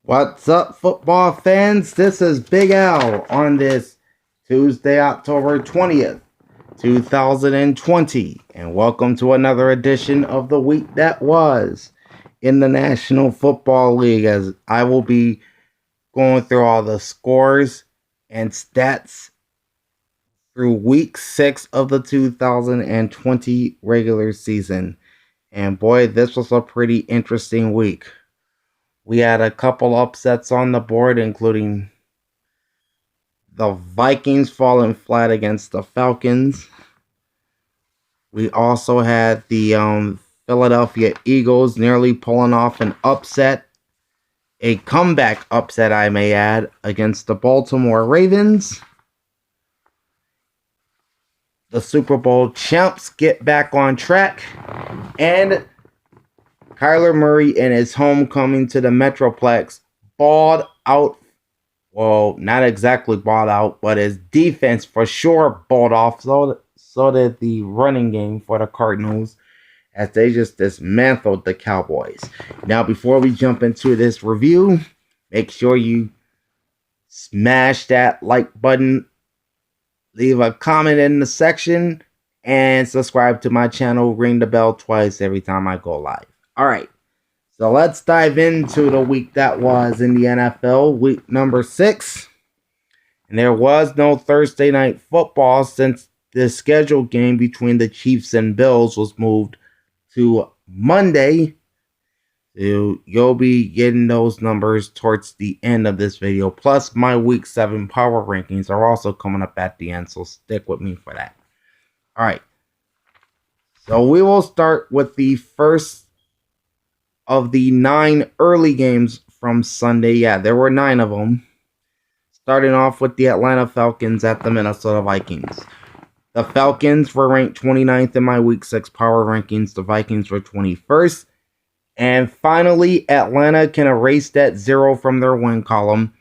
What's up, football fans? This is Big Al on this Tuesday, October 20th, 2020, and welcome to another edition of the week that was in the National Football League, as I will be going through all the scores and stats through week 6 of the 2020 regular season. And boy, this was a pretty interesting week. We had a couple upsets on the board, including the Vikings falling flat against the Falcons. We also had the Philadelphia Eagles nearly pulling off an upset, a comeback upset, I may add, against the Baltimore Ravens. The Super Bowl champs get back on track, and Kyler Murray and his homecoming to the Metroplex balled out. Well, not exactly balled out, but his defense for sure balled off. So did the running game for the Cardinals, as they just dismantled the Cowboys. Now, before we jump into this review, make sure you smash that like button, leave a comment in the section, and subscribe to my channel. Ring the bell twice every time I go live. All right, so let's dive into the week that was in the NFL, week number 6. And there was no Thursday night football since the scheduled game between the Chiefs and Bills was moved to Monday. So you'll be getting those numbers towards the end of this video. Plus, my week 7 power rankings are also coming up at the end, so stick with me for that. All right, so we will start with the first of the 9 early games from Sunday. Yeah, there were 9 of them. Starting off with the Atlanta Falcons at the Minnesota Vikings. The Falcons were ranked 29th in my Week 6 power rankings. The Vikings were 21st. And finally, Atlanta can erase that 0 from their win column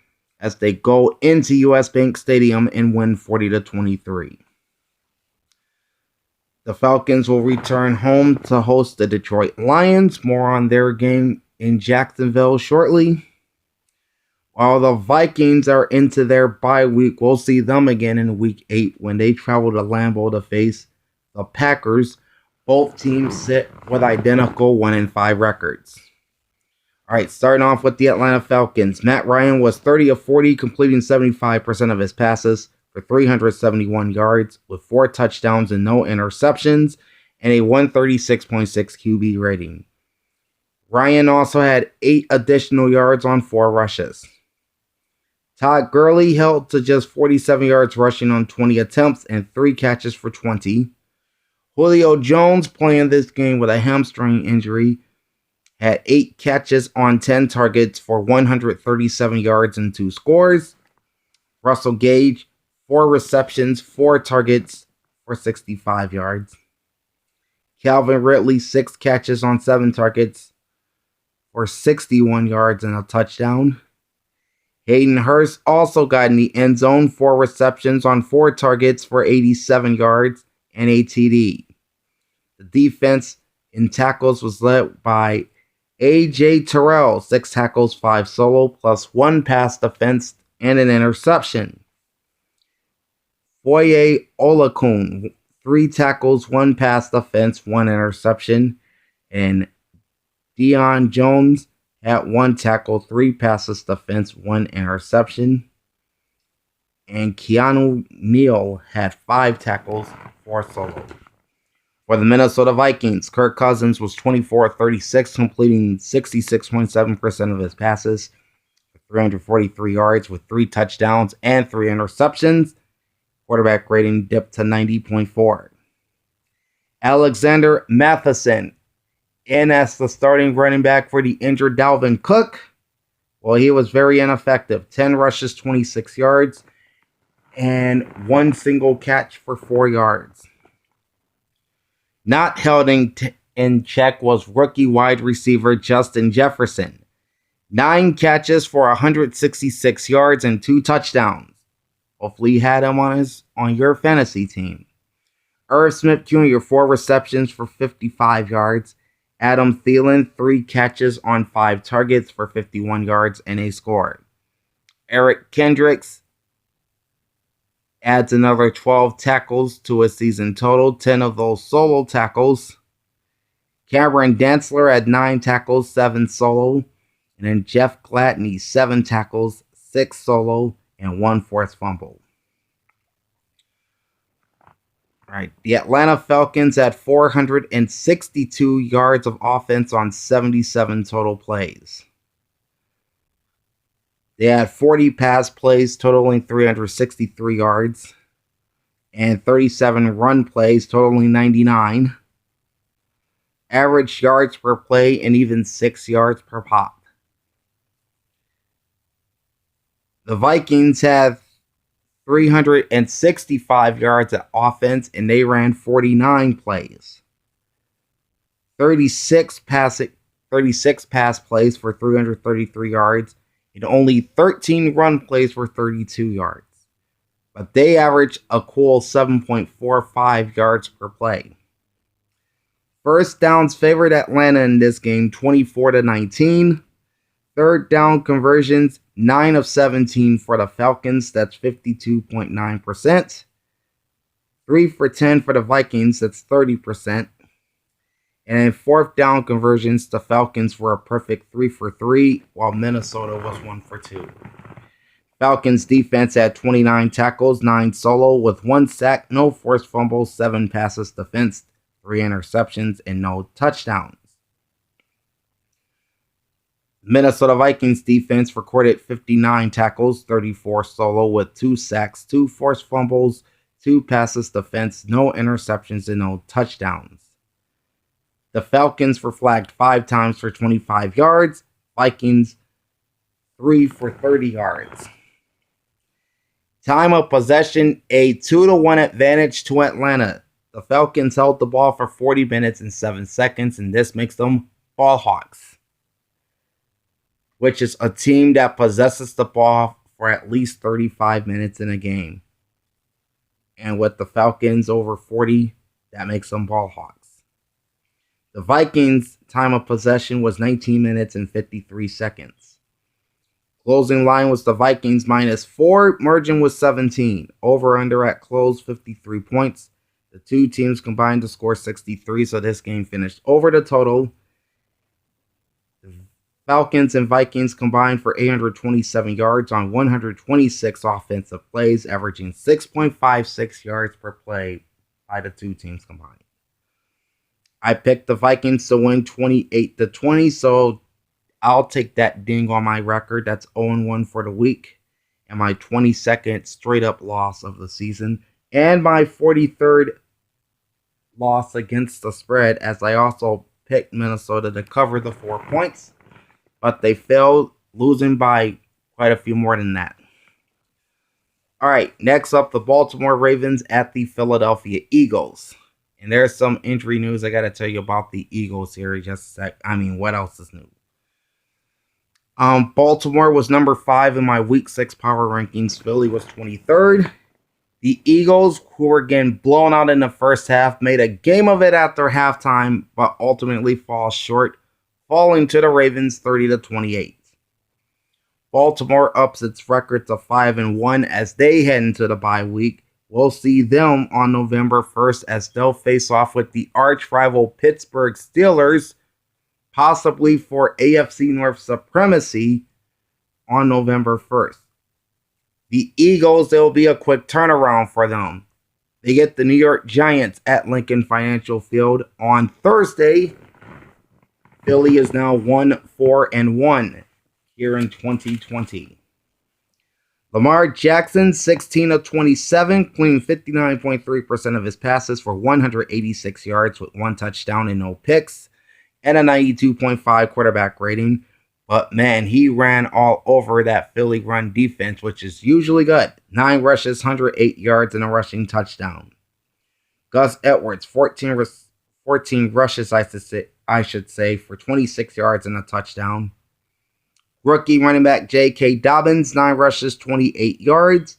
as they go into US Bank Stadium and win 40-23. The Falcons will return home to host the Detroit Lions. More on their game in Jacksonville shortly. While the Vikings are into their bye week, we'll see them again in week 8 when they travel to Lambeau to face the Packers. Both teams sit with identical 1-5 records. All right, starting off with the Atlanta Falcons. Matt Ryan was 30 of 40, completing 75% of his passes for 371 yards with 4 touchdowns and no interceptions and a 136.6 QB rating. Ryan also had 8 additional yards on 4 rushes. Todd Gurley held to just 47 yards rushing on 20 attempts and 3 catches for 20. Julio Jones, playing this game with a hamstring injury, had 8 catches on 10 targets for 137 yards and 2 scores. Russell Gage, 4 receptions, 4 targets for 65 yards. Calvin Ridley, 6 catches on 7 targets for 61 yards and a touchdown. Hayden Hurst also got in the end zone, 4 receptions on 4 targets for 87 yards and a TD. The defense in tackles was led by A.J. Terrell, 6 tackles, 5 solo, plus 1 pass defense and an interception. Foye Olakun, 3 tackles, 1 pass defense, 1 interception. And Deion Jones had 1 tackle, 3 passes defense, 1 interception. And Keanu Neal had 5 tackles, 4 solo. For the Minnesota Vikings, Kirk Cousins was 24 of 36, completing 66.7% of his passes for 343 yards with 3 touchdowns and 3 interceptions. Quarterback rating dipped to 90.4. Alexander Matheson in as the starting running back for the injured Dalvin Cook. Well, he was very ineffective. 10 rushes, 26 yards, and 1 single catch for 4 yards. Not held in check was rookie wide receiver Justin Jefferson. 9 catches for 166 yards and 2 touchdowns. Hopefully you had him on your fantasy team. Irv Smith Jr., 4 receptions for 55 yards Adam Thielen, 3 catches on 5 targets for 51 yards and a score. Eric Kendricks adds another 12 tackles to his season total, 10 of those solo tackles. Cameron Dantzler had 9 tackles, 7 solo. And then Jeff Gladney, 7 tackles, 6 solo, and 1 forced fumble. All right, the Atlanta Falcons had 462 yards of offense on 77 total plays. They had 40 pass plays totaling 363 yards and 37 run plays totaling 99. Average yards per play and even 6 yards per pop. The Vikings had 365 yards of offense, and they ran 49 plays. 36 pass plays for 333 yards, and only 13 run plays for 32 yards. But they averaged a cool 7.45 yards per play. First downs favored Atlanta in this game, 24-19. Third down conversions, 9 of 17 for the Falcons. That's 52.9%. 3 for 10 for the Vikings. That's 30%. And in fourth down conversions, the Falcons were a perfect 3 for 3, while Minnesota was 1 for 2. Falcons defense had 29 tackles, 9 solo, with 1 sack, no forced fumbles, 7 passes defensed, 3 interceptions, and no touchdowns. Minnesota Vikings defense recorded 59 tackles, 34 solo, with 2 sacks, 2 forced fumbles, 2 passes defense, no interceptions, and no touchdowns. The Falcons were flagged 5 times for 25 yards. Vikings 3 for 30 yards. Time of possession, a 2-1 advantage to Atlanta. The Falcons held the ball for 40 minutes and 7 seconds, and this makes them ball hawks, which is a team that possesses the ball for at least 35 minutes in a game. And with the Falcons over 40, that makes them ball hawks. The Vikings' time of possession was 19 minutes and 53 seconds. Closing line was the Vikings -4, margin was 17. Over-under at close, 53 points. The two teams combined to score 63, so this game finished over the total. The Falcons and Vikings combined for 827 yards on 126 offensive plays, averaging 6.56 yards per play by the two teams combined. I picked the Vikings to win 28-20, so I'll take that ding on my record. That's 0-1 for the week, and my 22nd straight-up loss of the season, and my 43rd loss against the spread, as I also picked Minnesota to cover the 4 points, but they failed, losing by quite a few more than that. All right, next up, the Baltimore Ravens at the Philadelphia Eagles. And there's some injury news I got to tell you about the Eagles here in just a sec. I mean, what else is new? Baltimore was number 5 in my Week 6 power rankings. Philly was 23rd. The Eagles, who were getting blown out in the first half, made a game of it after halftime, but ultimately fall short, falling to the Ravens 30-28. Baltimore ups its record to 5-1 as they head into the bye week. We'll see them on November 1st as they'll face off with the arch-rival Pittsburgh Steelers, possibly for AFC North supremacy on November 1st. The Eagles, there will be a quick turnaround for them. They get the New York Giants at Lincoln Financial Field on Thursday. Philly is now 1-4-1 here in 2020. Lamar Jackson, 16 of 27, cleaned 59.3% of his passes for 186 yards with 1 touchdown and no picks, and a 92.5 quarterback rating. But man, he ran all over that Philly run defense, which is usually good. 9 rushes, 108 yards, and a rushing touchdown. Gus Edwards, 14 rushes, I should say, for 26 yards and a touchdown. Rookie running back J.K. Dobbins, 9 rushes, 28 yards,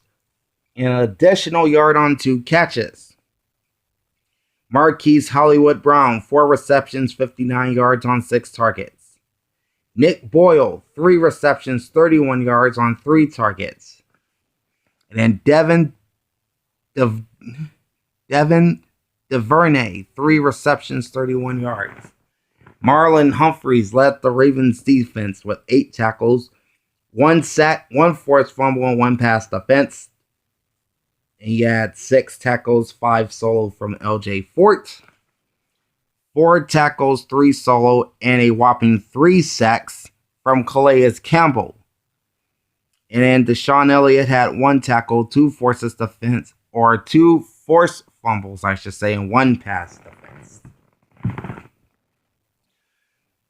and an additional yard on 2 catches. Marquise Hollywood Brown, 4 receptions, 59 yards on 6 targets. Nick Boyle, 3 receptions, 31 yards on 3 targets. And then Devin DuVernay, 3 receptions, 31 yards. Marlon Humphreys led the Ravens defense with 8 tackles, 1 sack, 1 forced fumble, and 1 pass defense. And he had 6 tackles, 5 solo from LJ Fort, 4 tackles, 3 solo, and a whopping 3 sacks from Calais Campbell. And then Deshaun Elliott had 1 tackle, 2 forces defense, or 2 forced fumbles, I should say, and 1 pass defense.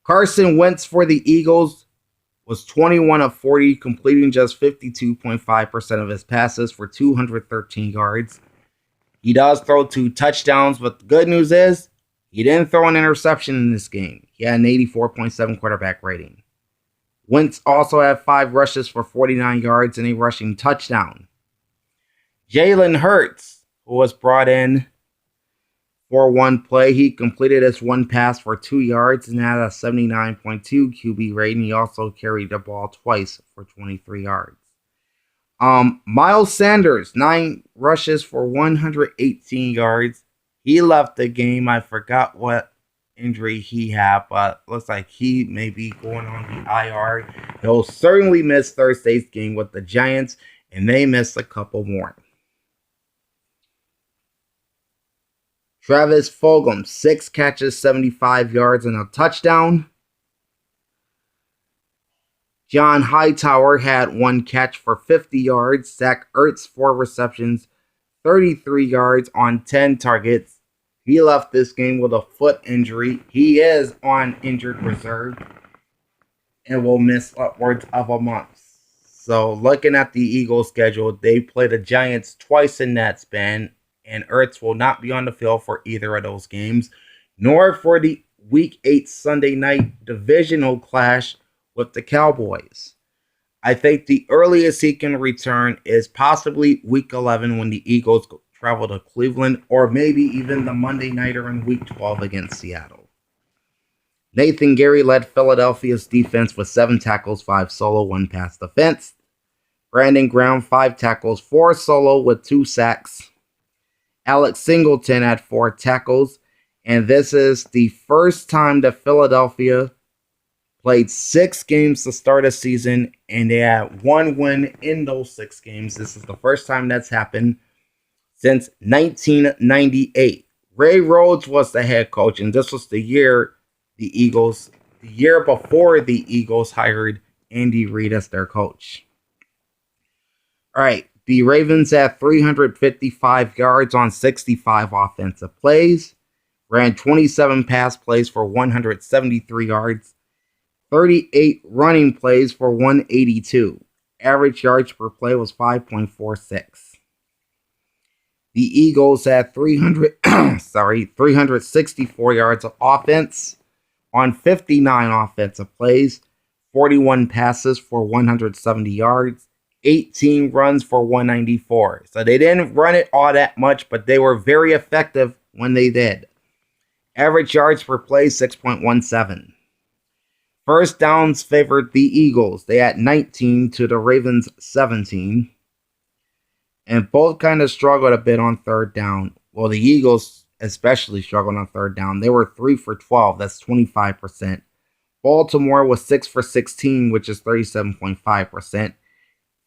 Carson Wentz for the Eagles was 21 of 40, completing just 52.5% of his passes for 213 yards. He does throw 2 touchdowns, but the good news is he didn't throw an interception in this game. He had an 84.7 quarterback rating. Wentz also had 5 rushes for 49 yards and a rushing touchdown. Jalen Hurts, who was brought in for 1 play, he completed his 1 pass for 2 yards and had a 79.2 QB rating. He also carried the ball twice for 23 yards. Miles Sanders, 9 rushes for 118 yards. He left the game. I forgot what injury he had, but looks like he may be going on the IR. He'll certainly miss Thursday's game with the Giants, and they missed a couple more. Travis Fulgham, 6 catches, 75 yards, and a touchdown. John Hightower had 1 catch for 50 yards. Zach Ertz, 4 receptions, 33 yards on 10 targets. He left this game with a foot injury. He is on injured reserve and will miss upwards of a month. So looking at the Eagles' schedule, they play the Giants twice in that span, and Ertz will not be on the field for either of those games, nor for the Week 8 Sunday night divisional clash with the Cowboys. I think the earliest he can return is possibly Week 11 when the Eagles travel to Cleveland, or maybe even the Monday nighter in Week 12 against Seattle. Nathan Gary led Philadelphia's defense with 7 tackles, 5 solo, 1 pass defense. Brandon Graham, 5 tackles, 4 solo with 2 sacks. Alex Singleton had 4 tackles, and this is the first time that Philadelphia played 6 games to start a season, and they had 1 win in those 6 games. This is the first time that's happened since 1998. Ray Rhodes was the head coach, and this was the year before the Eagles hired Andy Reid as their coach. All right. The Ravens had 355 yards on 65 offensive plays, ran 27 pass plays for 173 yards, 38 running plays for 182. Average yards per play was 5.46. The Eagles had 364 yards of offense on 59 offensive plays, 41 passes for 170 yards, 18 runs for 194. So they didn't run it all that much, but they were very effective when they did. Average yards per play, 6.17. First downs favored the Eagles. They had 19 to the Ravens' 17. And both kind of struggled a bit on third down. Well, the Eagles especially struggled on third down. They were 3 for 12. That's 25%. Baltimore was 6 for 16, which is 37.5%.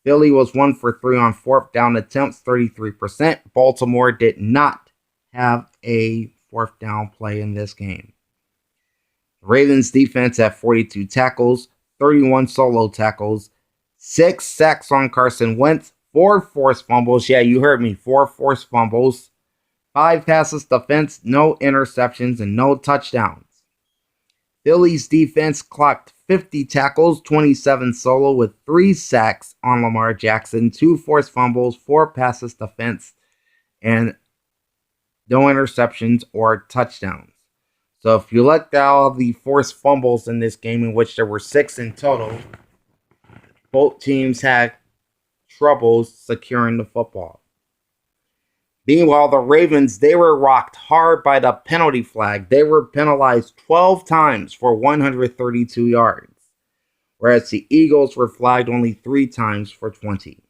Philly was 1 for 3 on fourth down attempts, 33%. Baltimore did not have a fourth down play in this game. The Ravens defense had 42 tackles, 31 solo tackles, 6 sacks on Carson Wentz, 4 forced fumbles. Yeah, you heard me, 4 forced fumbles, 5 passes defense, no interceptions, and no touchdowns. Philly's defense clocked 50 tackles, 27 solo with 3 sacks on Lamar Jackson, 2 forced fumbles, 4 passes defense, and no interceptions or touchdowns. So if you look at all the forced fumbles in this game, in which there were 6 in total, both teams had troubles securing the football. Meanwhile, the Ravens, they were rocked hard by the penalty flag. They were penalized 12 times for 132 yards, whereas the Eagles were flagged only 3 times for 20.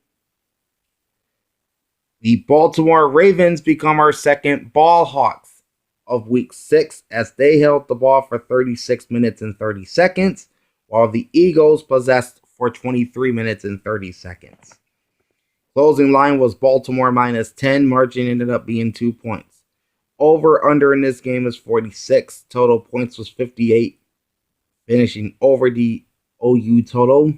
The Baltimore Ravens become our second ball hawks of week 6 as they held the ball for 36 minutes and 30 seconds, while the Eagles possessed for 23 minutes and 30 seconds. Closing line was Baltimore minus 10. Margin ended up being 2 points. Over under in this game is 46. Total points was 58, finishing over the OU total.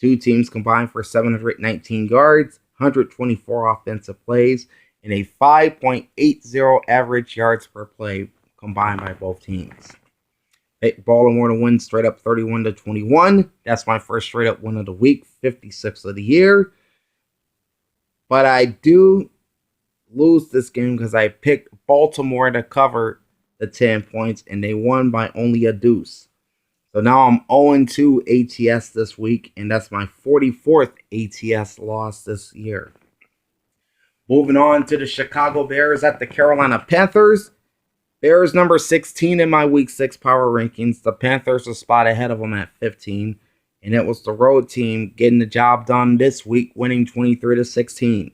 Two teams combined for 719 yards, 124 offensive plays, and a 5.80 average yards per play combined by both teams. Picked Baltimore to win straight up 31-21. That's my first straight up win of the week, 56th of the year. But I do lose this game because I picked Baltimore to cover the 10 points, and they won by only a deuce. So now I'm 0-2 ATS this week, and that's my 44th ATS loss this year. Moving on to the Chicago Bears at the Carolina Panthers. Bears number 16 in my Week 6 power rankings. The Panthers a spot ahead of them at 15. And it was the road team getting the job done this week, winning 23-16.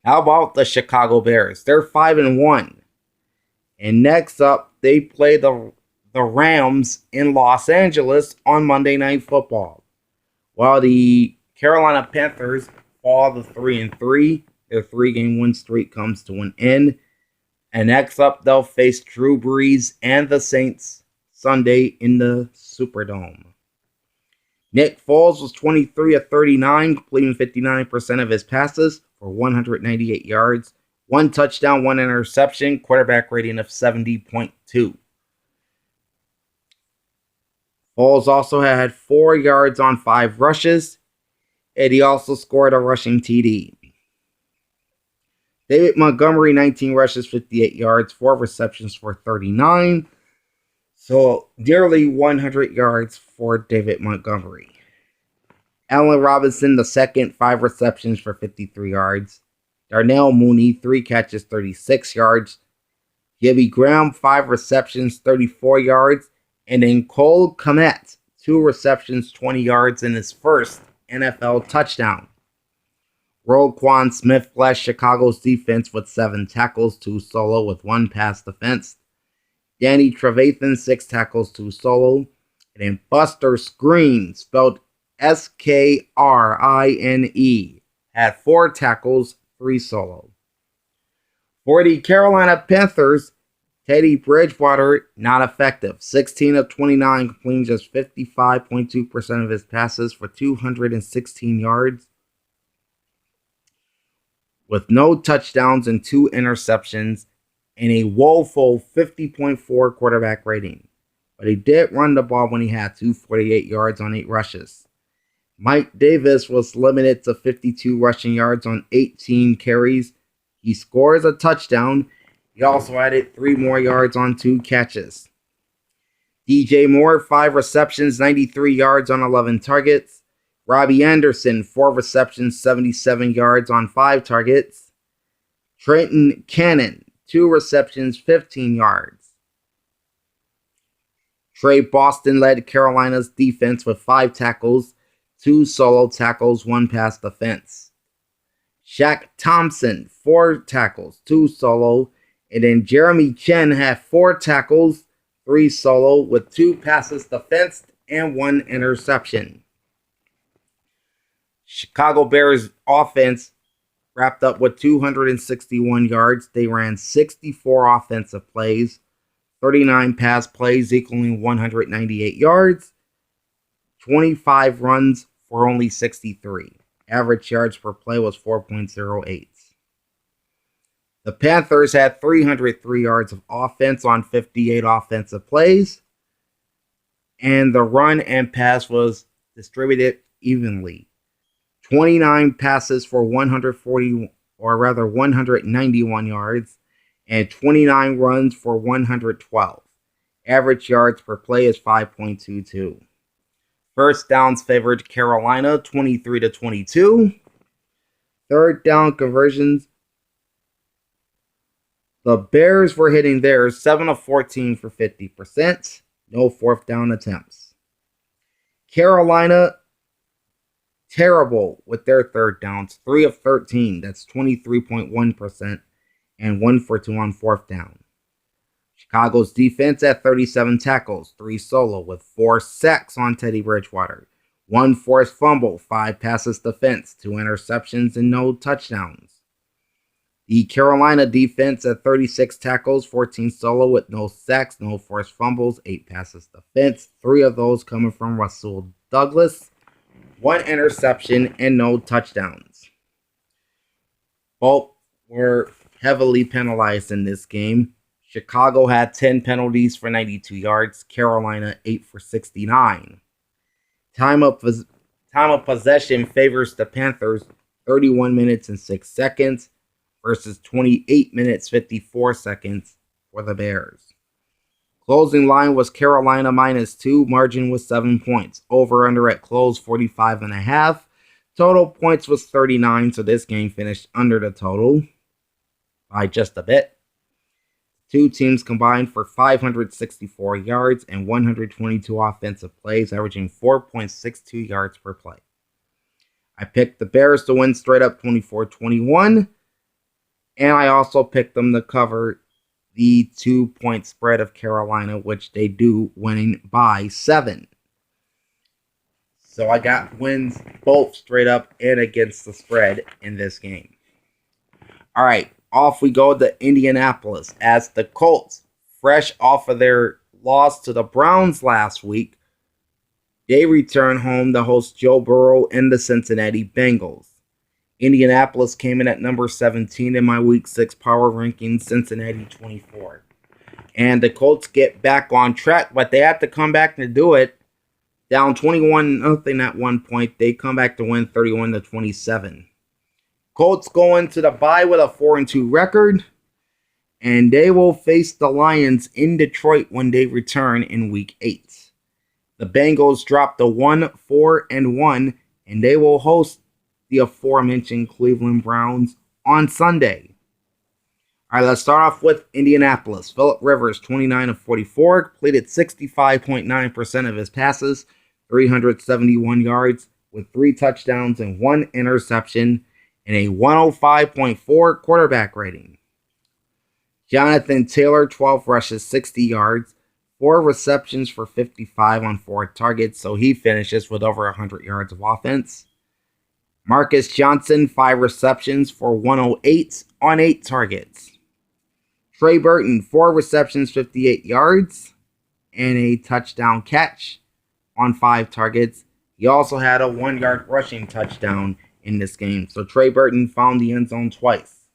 How about the Chicago Bears? They're 5-1. And next up, they play the Rams in Los Angeles on Monday Night Football. While the Carolina Panthers fall to 3-3, their 3-game win streak comes to an end. And next up, they'll face Drew Brees and the Saints Sunday in the Superdome. Nick Foles was 23 of 39, completing 59% of his passes for 198 yards, 1 touchdown, 1 interception, quarterback rating of 70.2. Foles also had 4 yards on 5 rushes, and he also scored a rushing TD. David Montgomery, 19 rushes, 58 yards, 4 receptions for 39. So nearly 100 yards for David Montgomery. Allen Robinson, the second, 5 receptions for 53 yards. Darnell Mooney, 3 catches, 36 yards. Jimmy Graham, 5 receptions, 34 yards. And then Cole Kmet, 2 receptions, 20 yards in his first NFL touchdown. Roquan Smith blessed Chicago's defense with 7 tackles, 2 solo with 1 pass defense. Danny Trevathan, 6 tackles, 2 solo. And then Buster Skrine, spelled Skrine, had 4 tackles, 3 solo. For the Carolina Panthers, Teddy Bridgewater, not effective. 16 of 29, completing just 55.2% of his passes for 216 yards. With no touchdowns and 2 interceptions, and a woeful 50.4 quarterback rating. But he did run the ball when he had 248 yards on 8 rushes. Mike Davis was limited to 52 rushing yards on 18 carries. He scores a touchdown. He also added 3 more yards on 2 catches. DJ Moore, 5 receptions, 93 yards on 11 targets. Robbie Anderson, 4 receptions, 77 yards on 5 targets. Trenton Cannon, 2 receptions, 15 yards. Trey Boston led Carolina's defense with 5 tackles, 2 solo tackles, 1 pass defense. Shaq Thompson, 4 tackles, 2 solo. And then Jeremy Chen had 4 tackles, 3 solo, with 2 passes defensed and 1 interception. Chicago Bears offense wrapped up with 261 yards. They ran 64 offensive plays, 39 pass plays equaling 198 yards, 25 runs for only 63. Average yards per play was 4.08. The Panthers had 303 yards of offense on 58 offensive plays, and the run and pass was distributed evenly. 29 passes for 191 yards, and 29 runs for 112. Average yards per play is 5.22. First downs favored Carolina, 23-22. Third down conversions The Bears were hitting theirs 7 of 14 for 50%. No fourth down attempts. Carolina, terrible with their third downs. 3 of 13. That's 23.1%. And 1 for 2 on fourth down. Chicago's defense at 37 tackles, 3 solo with 4 sacks on Teddy Bridgewater. 1 forced fumble, 5 passes defense, 2 interceptions, and no touchdowns. The Carolina defense at 36 tackles, 14 solo with no sacks, no forced fumbles, 8 passes defense, 3 of those coming from Rasul Douglas, 1 interception, and no touchdowns. Both were heavily penalized in this game. Chicago had 10 penalties for 92 yards, Carolina 8 for 69. Time of possession favors the Panthers 31 minutes and 6 seconds versus 28 minutes 54 seconds for the Bears. Closing line was Carolina -2, margin was 7 points. Over under at close 45.5. Total points was 39, so this game finished under the total by just a bit. Two teams combined for 564 yards and 122 offensive plays, averaging 4.62 yards per play. I picked the Bears to win straight up 24-21, and I also picked them to cover the 2-point spread of Carolina, which they do, winning by 7. So I got wins both straight up and against the spread in this game. All right. Off we go to Indianapolis as the Colts, fresh off of their loss to the Browns last week, they return home to host Joe Burrow and the Cincinnati Bengals. Indianapolis came in at number 17 in my Week 6 power rankings, Cincinnati 24. And the Colts get back on track, but they have to come back to do it. Down 21-0 at one point, they come back to win 31-27. Colts go into the bye with a 4-2 record, and they will face the Lions in Detroit when they return in Week 8. The Bengals drop to 1-4-1, and they will host the aforementioned Cleveland Browns on Sunday. All right, let's start off with Indianapolis. Phillip Rivers, 29 of 44, completed 65.9% of his passes, 371 yards, with 3 touchdowns and 1 interception, and a 105.4 quarterback rating. Jonathan Taylor, 12 rushes, 60 yards, 4 receptions for 55 on 4 targets, so he finishes with over 100 yards of offense. Marcus Johnson, 5 receptions for 108 on 8 targets. Trey Burton, 4 receptions, 58 yards, and a touchdown catch on 5 targets. He also had a 1-yard rushing touchdown in this game. So Trey Burton found the end zone twice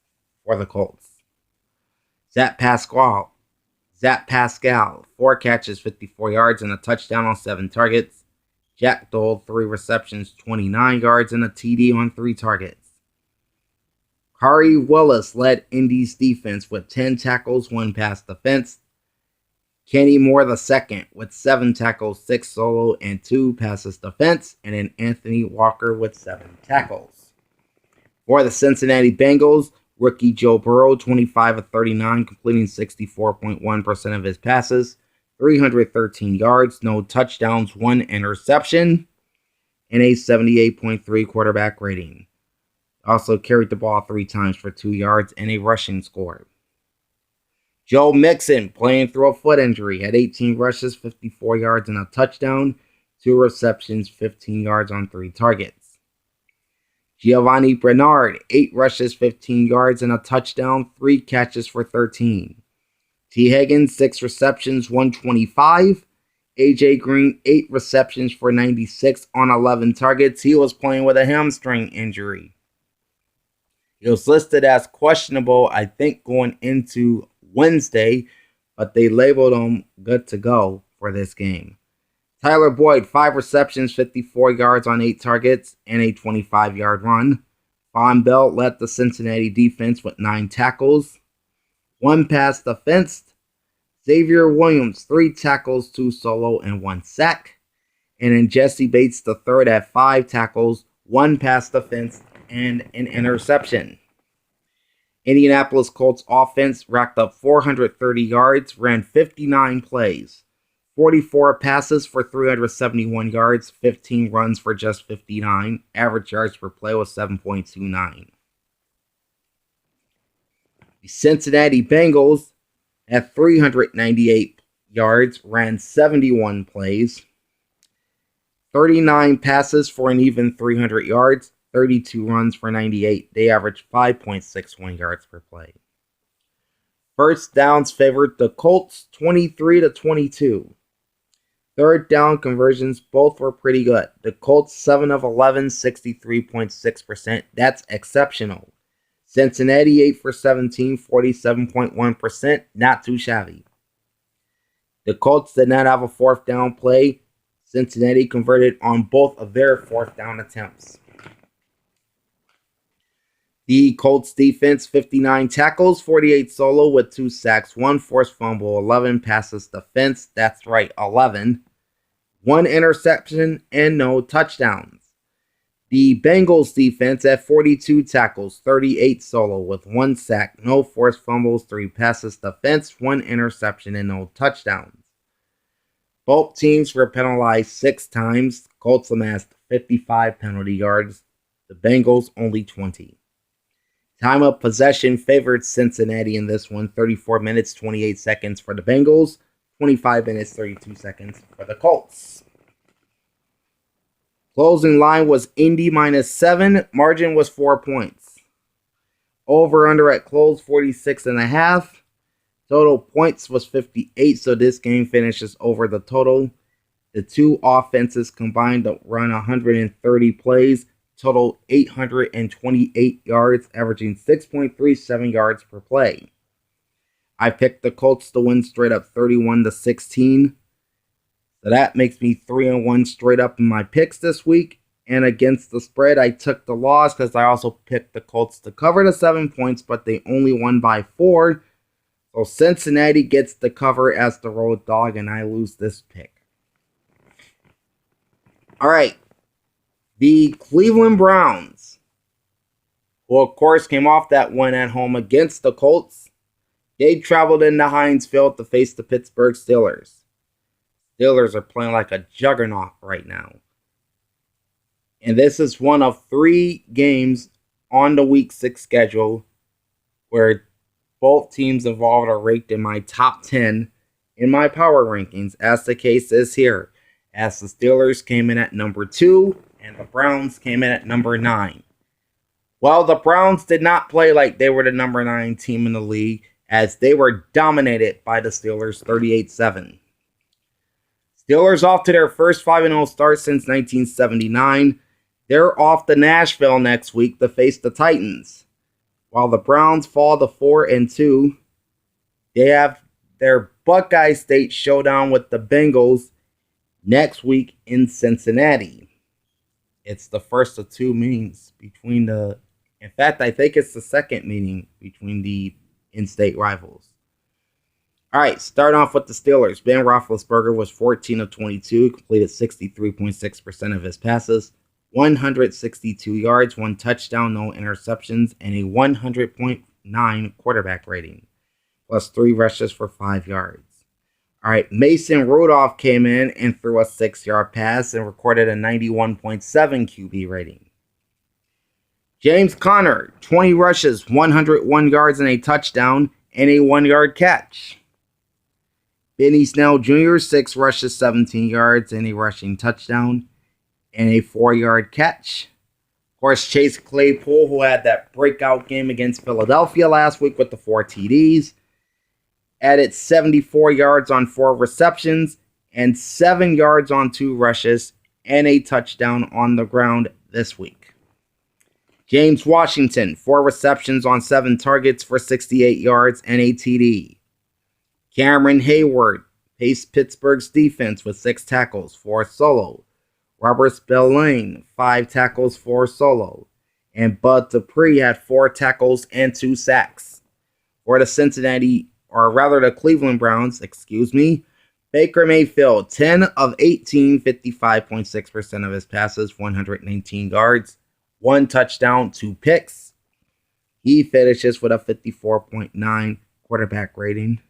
for the Colts. Zach Pascal, 4 catches, 54 yards, and a touchdown on 7 targets. Jack Doyle, 3 receptions, 29 yards, and a TD on 3 targets. Khari Willis led Indy's defense with 10 tackles, 1 pass defense. Kenny Moore II with 7 tackles, 6 solo, and 2 passes defense, and then Anthony Walker with 7 tackles. For the Cincinnati Bengals, rookie Joe Burrow, 25 of 39, completing 64.1% of his passes, 313 yards, no touchdowns, 1 interception, and a 78.3 quarterback rating. Also carried the ball 3 times for 2 yards and a rushing score. Joe Mixon, playing through a foot injury, had 18 rushes, 54 yards, and a touchdown, 2 receptions, 15 yards on 3 targets. Giovanni Bernard, 8 rushes, 15 yards, and a touchdown, 3 catches for 13. T. Higgins, 6 receptions, 125. A.J. Green, 8 receptions for 96 on 11 targets. He was playing with a hamstring injury. He was listed as questionable, I think, going into Wednesday, but they labeled him good to go for this game. Tyler Boyd, 5 receptions, 54 yards on 8 targets, and a 25-yard run. Von Bell led the Cincinnati defense with 9 tackles, 1 pass defense. Xavier Williams, 3 tackles, 2 solo, and 1 sack. And then Jesse Bates III at 5 tackles, 1 pass defense, and an interception. Indianapolis Colts offense racked up 430 yards, ran 59 plays, 44 passes for 371 yards, 15 runs for just 59. Average yards per play was 7.29. The Cincinnati Bengals at 398 yards, ran 71 plays, 39 passes for an even 300 yards, 32 runs for 98. They averaged 5.61 yards per play. First downs favored the Colts 23-22. Third down conversions both were pretty good. The Colts 7 of 11, 63.6%. That's exceptional. Cincinnati 8 for 17, 47.1%. Not too shabby. The Colts did not have a fourth down play. Cincinnati converted on both of their fourth down attempts. The Colts defense, 59 tackles, 48 solo with 2 sacks, 1 forced fumble, 11 passes defense. That's right, 11. 1 interception and no touchdowns. The Bengals defense at 42 tackles, 38 solo with 1 sack, no forced fumbles, 3 passes defense, 1 interception and no touchdowns. Both teams were penalized 6 times. Colts amassed 55 penalty yards. The Bengals only 20. Time of possession favored Cincinnati in this one. 34 minutes, 28 seconds for the Bengals. 25 minutes, 32 seconds for the Colts. Closing line was Indy -7. Margin was 4 points. Over-under at close, 46.5. Total points was 58, so this game finishes over the total. The two offenses combined to run 130 plays, total 828 yards, averaging 6.37 yards per play. I picked the Colts to win straight up 31-16. So that makes me 3-1 straight up in my picks this week. And against the spread, I took the loss because I also picked the Colts to cover the 7 points, but they only won by 4. So Cincinnati gets the cover as the road dog, and I lose this pick. All right. The Cleveland Browns, who of course came off that win at home against the Colts, they traveled into Heinz Field to face the Pittsburgh Steelers. Steelers are playing like a juggernaut right now. And this is one of 3 games on the Week 6 schedule where both teams involved are ranked in my top 10 in my power rankings, as the case is here, as the Steelers came in at number 2 and the Browns came in at number 9. Well, the Browns did not play like they were the number 9 team in the league, as they were dominated by the Steelers 38-7. Steelers off to their first 5-0 start since 1979. They're off to Nashville next week to face the Titans. While the Browns fall to 4-2, they have their Buckeye State showdown with the Bengals next week in Cincinnati. It's the first of 2 meetings between the... In fact, I think it's the second meeting between the in-state rivals. All right, start off with the Steelers. Ben Roethlisberger was 14 of 22, completed 63.6% of his passes, 162 yards, 1 touchdown, no interceptions, and a 100.9 quarterback rating, plus 3 rushes for 5 yards. All right, Mason Rudolph came in and threw a 6-yard pass and recorded a 91.7 QB rating. James Conner, 20 rushes, 101 yards, and a touchdown, and a 1-yard catch. Benny Snell Jr., 6 rushes, 17 yards, and a rushing touchdown, and a 4-yard catch. Of course, Chase Claypool, who had that breakout game against Philadelphia last week with the 4 TDs, added 74 yards on 4 receptions and 7 yards on 2 rushes and a touchdown on the ground this week. James Washington, 4 receptions on 7 targets for 68 yards and a TD. Cameron Hayward paced Pittsburgh's defense with 6 tackles, 4 solo. Robert Spillane, 5 tackles, 4 solo. And Bud Dupree had 4 tackles and 2 sacks. For the the Cleveland Browns, Baker Mayfield, 10 of 18, 55.6% of his passes, 119 yards, 1 touchdown, 2 picks. He finishes with a 54.9 quarterback rating,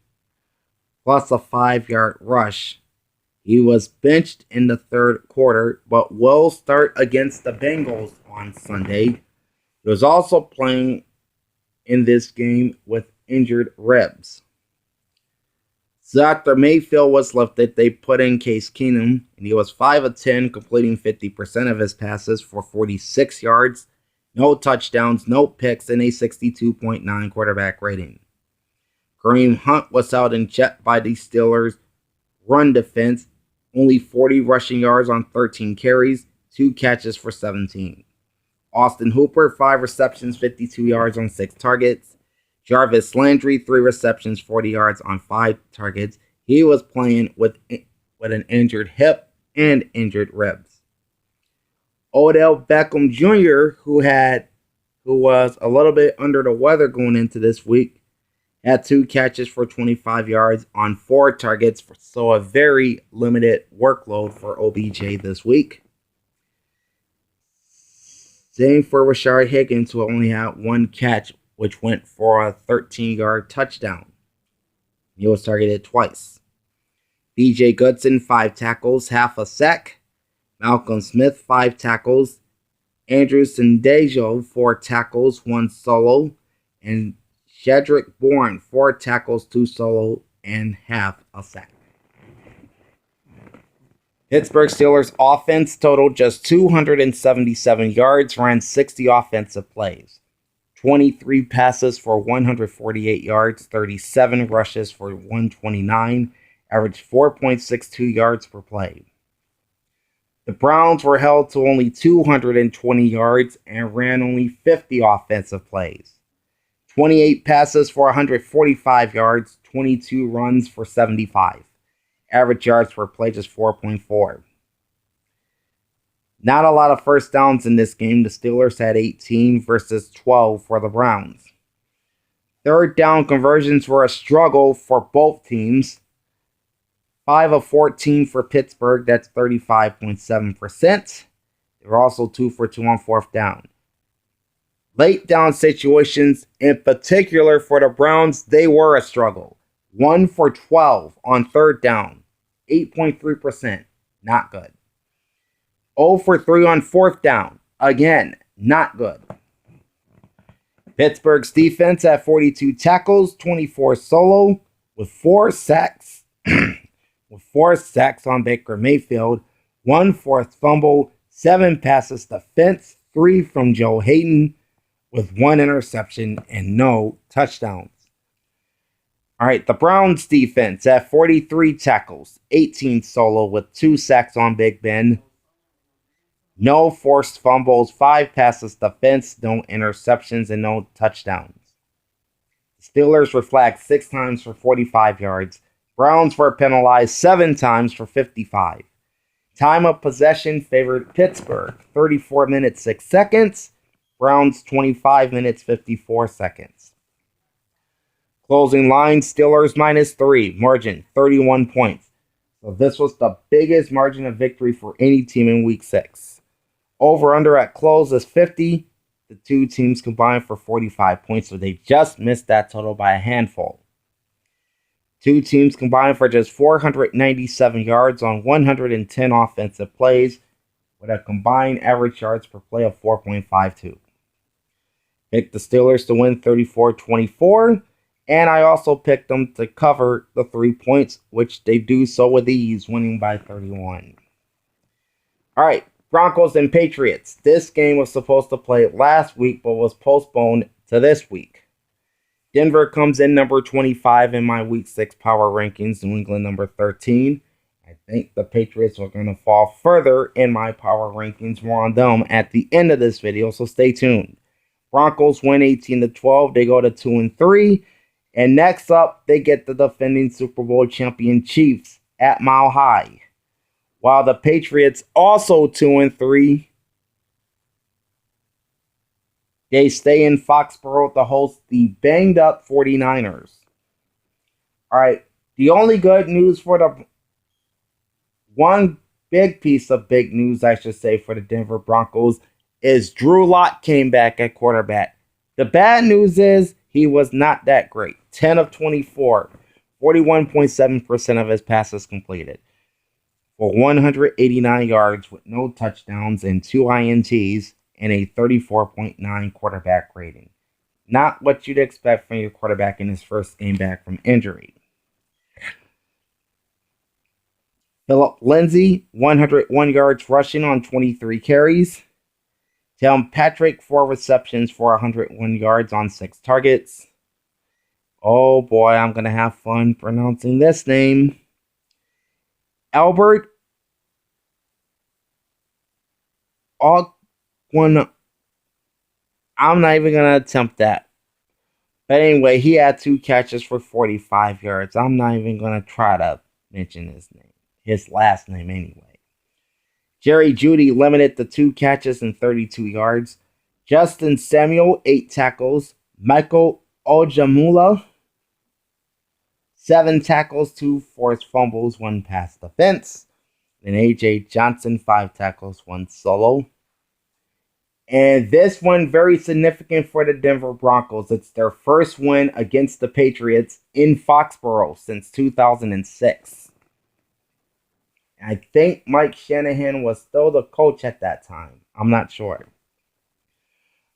plus a 5-yard rush. He was benched in the third quarter, but will start against the Bengals on Sunday. He was also playing in this game with injured ribs. So after Mayfield was lifted, they put in Case Keenum, and he was 5 of 10, completing 50% of his passes for 46 yards, no touchdowns, no picks, and a 62.9 quarterback rating. Kareem Hunt was out in check by the Steelers' run defense, only 40 rushing yards on 13 carries, 2 catches for 17. Austin Hooper, 5 receptions, 52 yards on 6 targets. Jarvis Landry, 3 receptions, 40 yards on 5 targets. He was playing with an injured hip and injured ribs. Odell Beckham Jr., who was a little bit under the weather going into this week, had 2 catches for 25 yards on 4 targets, so a very limited workload for OBJ this week. Same for Rashard Higgins, who only had 1 catch, which went for a 13-yard touchdown. He was targeted twice. BJ Goodson, 5 tackles, half a sack. Malcolm Smith, 5 tackles. Andrew Sendejo, 4 tackles, 1 solo. And Shedrick Bourne, 4 tackles, 2 solo, and half a sack. Pittsburgh Steelers offense totaled just 277 yards, ran 60 offensive plays. 23 passes for 148 yards, 37 rushes for 129, averaged 4.62 yards per play. The Browns were held to only 220 yards and ran only 50 offensive plays. 28 passes for 145 yards, 22 runs for 75. Average yards per play just 4.4. Not a lot of first downs in this game. The Steelers had 18 versus 12 for the Browns. Third down conversions were a struggle for both teams. 5 of 14 for Pittsburgh, that's 35.7%. They were also 2 for 2 on fourth down. Late down situations, in particular for the Browns, they were a struggle. 1 for 12 on third down, 8.3%, not good. 0 for 3 on fourth down, again, not good. Pittsburgh's defense had 42 tackles, 24 solo, with 4 sacks. With 4 sacks on Baker Mayfield, 1 forced fumble, 7 passes defense, 3 from Joe Hayden, with 1 interception and no touchdowns. All right, the Browns defense had 43 tackles, 18 solo with 2 sacks on Big Ben. No forced fumbles, 5 passes defense, no interceptions, and no touchdowns. The Steelers were flagged 6 times for 45 yards. Browns were penalized 7 times for 55. Time of possession favored Pittsburgh, 34 minutes 6 seconds. Browns 25 minutes 54 seconds. Closing line, Steelers -3, margin 31 points. So this was the biggest margin of victory for any team in Week 6. Over-under at close is 50. The 2 teams combined for 45 points, so they just missed that total by a handful. 2 teams combined for just 497 yards on 110 offensive plays, with a combined average yards per play of 4.52. Picked the Steelers to win 34-24, and I also picked them to cover the 3 points, which they do so with ease, winning by 31. All right, Broncos and Patriots. This game was supposed to play last week, but was postponed to this week. Denver comes in number 25 in my Week 6 power rankings. New England number 13. I think the Patriots are going to fall further in my power rankings. More on them at the end of this video, so stay tuned. Broncos win 18-12. They go to 2-3. And next up, they get the defending Super Bowl champion Chiefs at Mile High. While the Patriots also 2-3. They stay in Foxborough to host the banged-up 49ers. All right, the only good news for the... One big piece of big news, I should say, for the Denver Broncos is Drew Lock came back at quarterback. The bad news is he was not that great. 10 of 24, 41.7% of his passes completed for 189 yards with no touchdowns and 2 INTs and a 34.9 quarterback rating. Not what you'd expect from your quarterback in his first game back from injury. Philip Lindsay, 101 yards rushing on 23 carries. Tim Patrick, 4 receptions for 101 yards on 6 targets. Oh boy, I'm going to have fun pronouncing this name. Albert Ogwun. I'm not even going to attempt that. But anyway, he had 2 catches for 45 yards. I'm not even going to try to mention his name. His last name anyway. Jerry Jeudy limited to 2 catches and 32 yards. Justin Samuel, 8 tackles. Michael Ojamula, 7 tackles, 2 forced fumbles, 1 pass defense. And AJ Johnson, 5 tackles, 1 solo. And this one very significant for the Denver Broncos. It's their first win against the Patriots in Foxborough since 2006. I think Mike Shanahan was still the coach at that time. I'm not sure.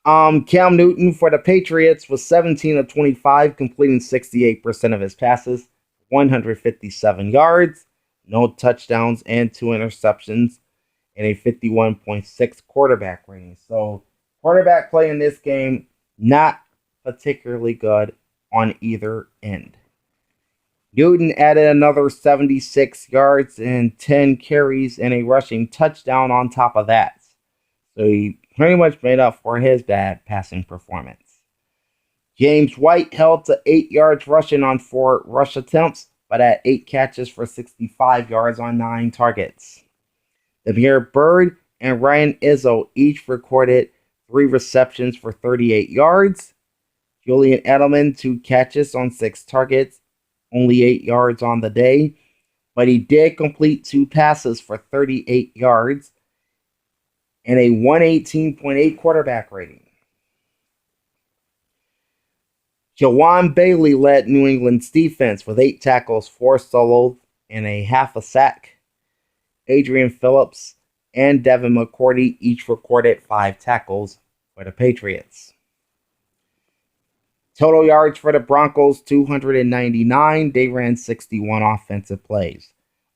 Cam Newton for the Patriots was 17 of 25, completing 68% of his passes, 157 yards, no touchdowns, and 2 interceptions, and a 51.6 quarterback rating. So, quarterback play in this game, not particularly good on either end. Newton added another 76 yards and 10 carries and a rushing touchdown on top of that. So he pretty much made up for his bad passing performance. James White held to 8 yards rushing on 4 rush attempts, but had 8 catches for 65 yards on 9 targets. Damiere Byrd and Ryan Izzo each recorded 3 receptions for 38 yards. Julian Edelman, 2 catches on 6 targets, only 8 yards on the day, but he did complete 2 passes for 38 yards and a 118.8 quarterback rating. Jawan Bailey led New England's defense with 8 tackles, 4 solos, and a half a sack. Adrian Phillips and Devin McCourty each recorded 5 tackles for the Patriots. Total yards for the Broncos, 299. They ran 61 offensive plays.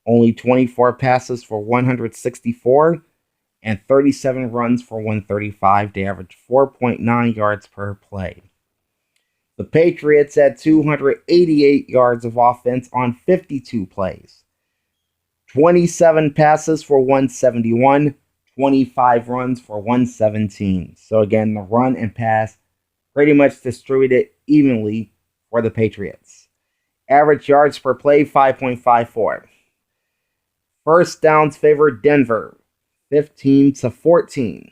Only 24 passes for 164 and 37 runs for 135. They averaged 4.9 yards per play. The Patriots had 288 yards of offense on 52 plays. 27 passes for 171, 25 runs for 117. So again, the run and pass pretty much distributed evenly for the Patriots. Average yards per play, 5.54. First downs favored Denver, 15-14.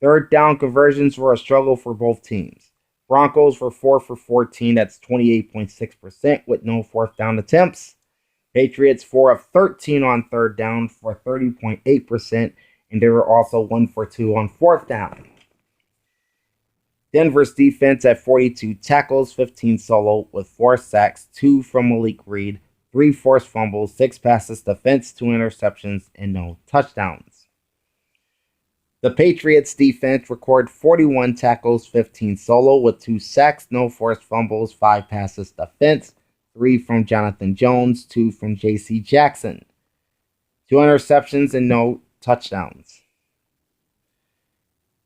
Third down conversions were a struggle for both teams. Broncos were 4 for 14, that's 28.6% with no 4th down attempts. Patriots 4 of 13 on 3rd down for 30.8%, and they were also 1 for 2 on 4th down. Denver's defense had 42 tackles, 15 solo with 4 sacks, 2 from Malik Reed, 3 forced fumbles, 6 passes defense, 2 interceptions, and no touchdowns. The Patriots defense recorded 41 tackles, 15 solo with 2 sacks, no forced fumbles, 5 passes defense, 3 from Jonathan Jones, 2 from J.C. Jackson, 2 interceptions, and no touchdowns.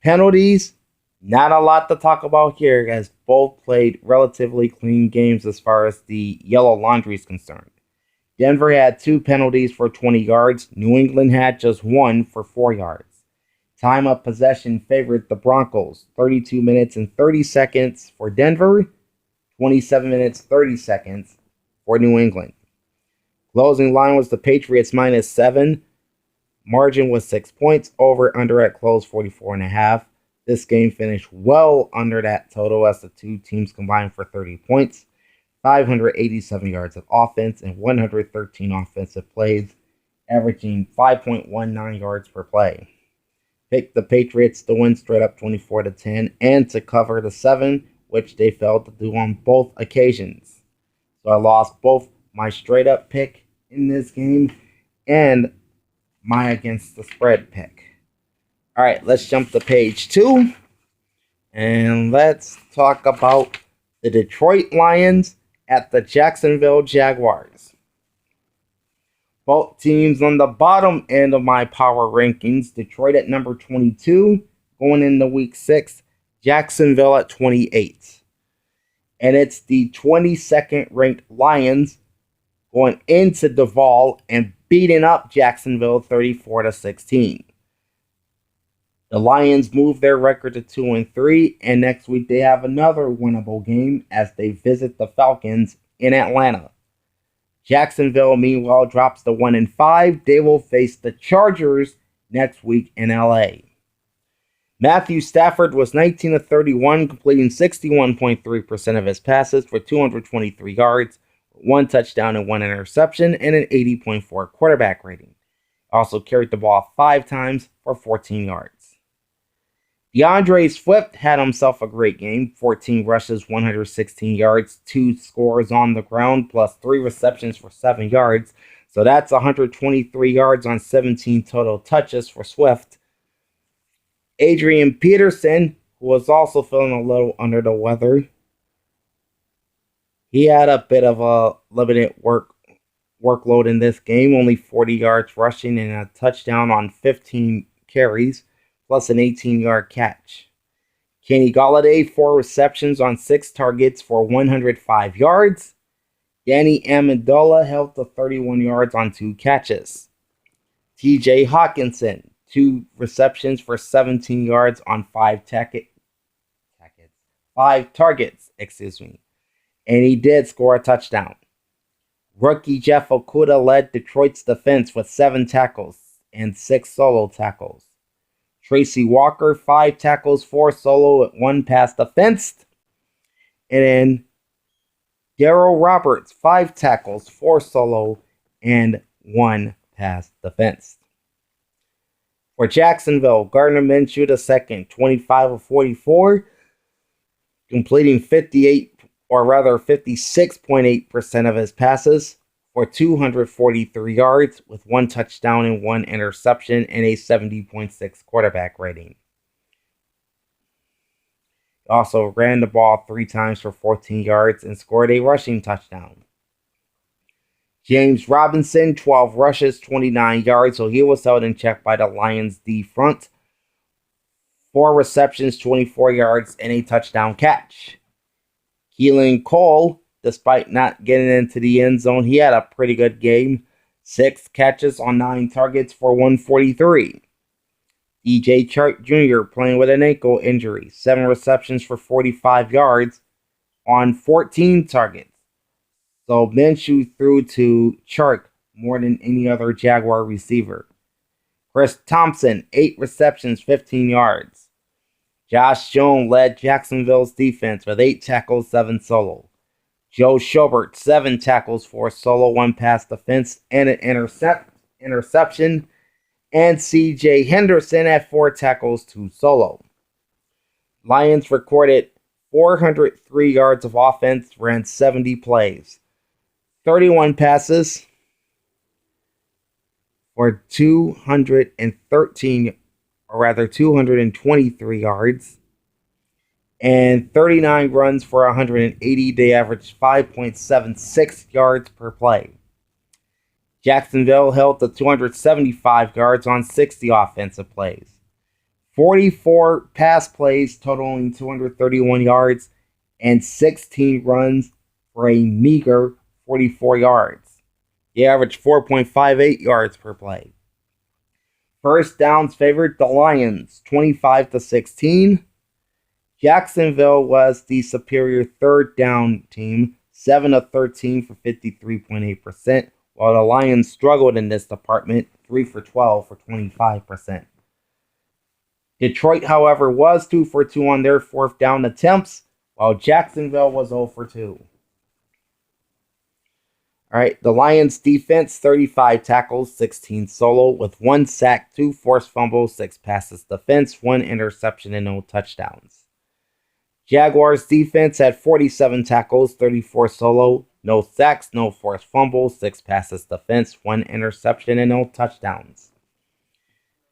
Penalties, not a lot to talk about here, as both played relatively clean games as far as the yellow laundry is concerned. Denver had 2 penalties for 20 yards. New England had just 1 for 4 yards. Time of possession favored the Broncos, 32 minutes and 30 seconds for Denver, 27 minutes 30 seconds for New England. Closing line was the Patriots -7. Margin was 6 points. Over under at close 44.5. This game finished well under that total as the 2 teams combined for 30 points, 587 yards of offense, and 113 offensive plays, averaging 5.19 yards per play. picked the Patriots to win straight up 24-10 and to cover the 7, which they failed to do on both occasions. So I lost both my straight up pick in this game and my against the spread pick. All right, let's jump to page 2 and let's talk about the Detroit Lions at the Jacksonville Jaguars. Both teams on the bottom end of my power rankings. Detroit at number 22 going into week 6. Jacksonville at 28. And it's the 22nd ranked Lions going into Duval and beating up Jacksonville 34-16. The Lions move their record to 2-3, and next week they have another winnable game as they visit the Falcons in Atlanta. Jacksonville, meanwhile, drops to 1-5. They will face the Chargers next week in LA. Matthew Stafford was 19 of 31, completing 61.3% of his passes for 223 yards, 1 touchdown and 1 interception, and an 80.4 quarterback rating. Also carried the ball 5 times for 14 yards. DeAndre Swift had himself a great game. 14 rushes, 116 yards, 2 scores on the ground, plus 3 receptions for 7 yards. So that's 123 yards on 17 total touches for Swift. Adrian Peterson, who was also feeling a little under the weather, he had a bit of a limited workload in this game. Only 40 yards rushing and a touchdown on 15 carries. Plus an 18-yard catch. Kenny Golladay, 4 receptions on 6 targets for 105 yards. Danny Amendola held to 31 yards on 2 catches. TJ Hawkinson, 2 receptions for 17 yards on 5 targets. And he did score a touchdown. Rookie Jeff Okudah led Detroit's defense with 7 tackles and 6 solo tackles. Tracy Walker, 5 tackles, 4 solo, 1 pass defensed. And then Darryl Roberts, 5 tackles, 4 solo, and 1 pass defensed. For Jacksonville, Gardner Minshew II, 25 of 44, completing 56.8% of his passes for 243 yards with 1 touchdown and 1 interception and a 70.6 quarterback rating. He also ran the ball 3 times for 14 yards and scored a rushing touchdown. James Robinson, 12 rushes, 29 yards, so he was held in check by the Lions D front. 4 receptions, 24 yards, and a touchdown catch. Keelan Cole, despite not getting into the end zone, he had a pretty good game. 6 catches on 9 targets for 143. DJ Chark Jr. playing with an ankle injury. 7 receptions for 45 yards on 14 targets. So Minshew threw to Chark more than any other Jaguar receiver. Chris Thompson, 8 receptions, 15 yards. Josh Jones led Jacksonville's defense with 8 tackles, 7 solo. Joe Schobert, 7 tackles, 4 solo, 1 pass defense, and an interception. And C.J. Henderson at 4 tackles, 2 solo. Lions recorded 403 yards of offense, ran 70 plays. 31 passes for 223 yards. And 39 runs for 180. They averaged 5.76 yards per play. Jacksonville held to 275 yards on 60 offensive plays. 44 pass plays totaling 231 yards and 16 runs for a meager 44 yards. They averaged 4.58 yards per play. First downs favored the Lions, 25-16. Jacksonville was the superior third down team, 7 of 13 for 53.8%, while the Lions struggled in this department, 3 for 12 for 25%. Detroit, however, was 2 for 2 on their 4th down attempts, while Jacksonville was 0 for 2. All right, the Lions defense, 35 tackles, 16 solo, with 1 sack, 2 forced fumbles, 6 passes defense, 1 interception, and no touchdowns. Jaguars defense had 47 tackles, 34 solo, no sacks, no forced fumbles, 6 passes defense, 1 interception, and no touchdowns.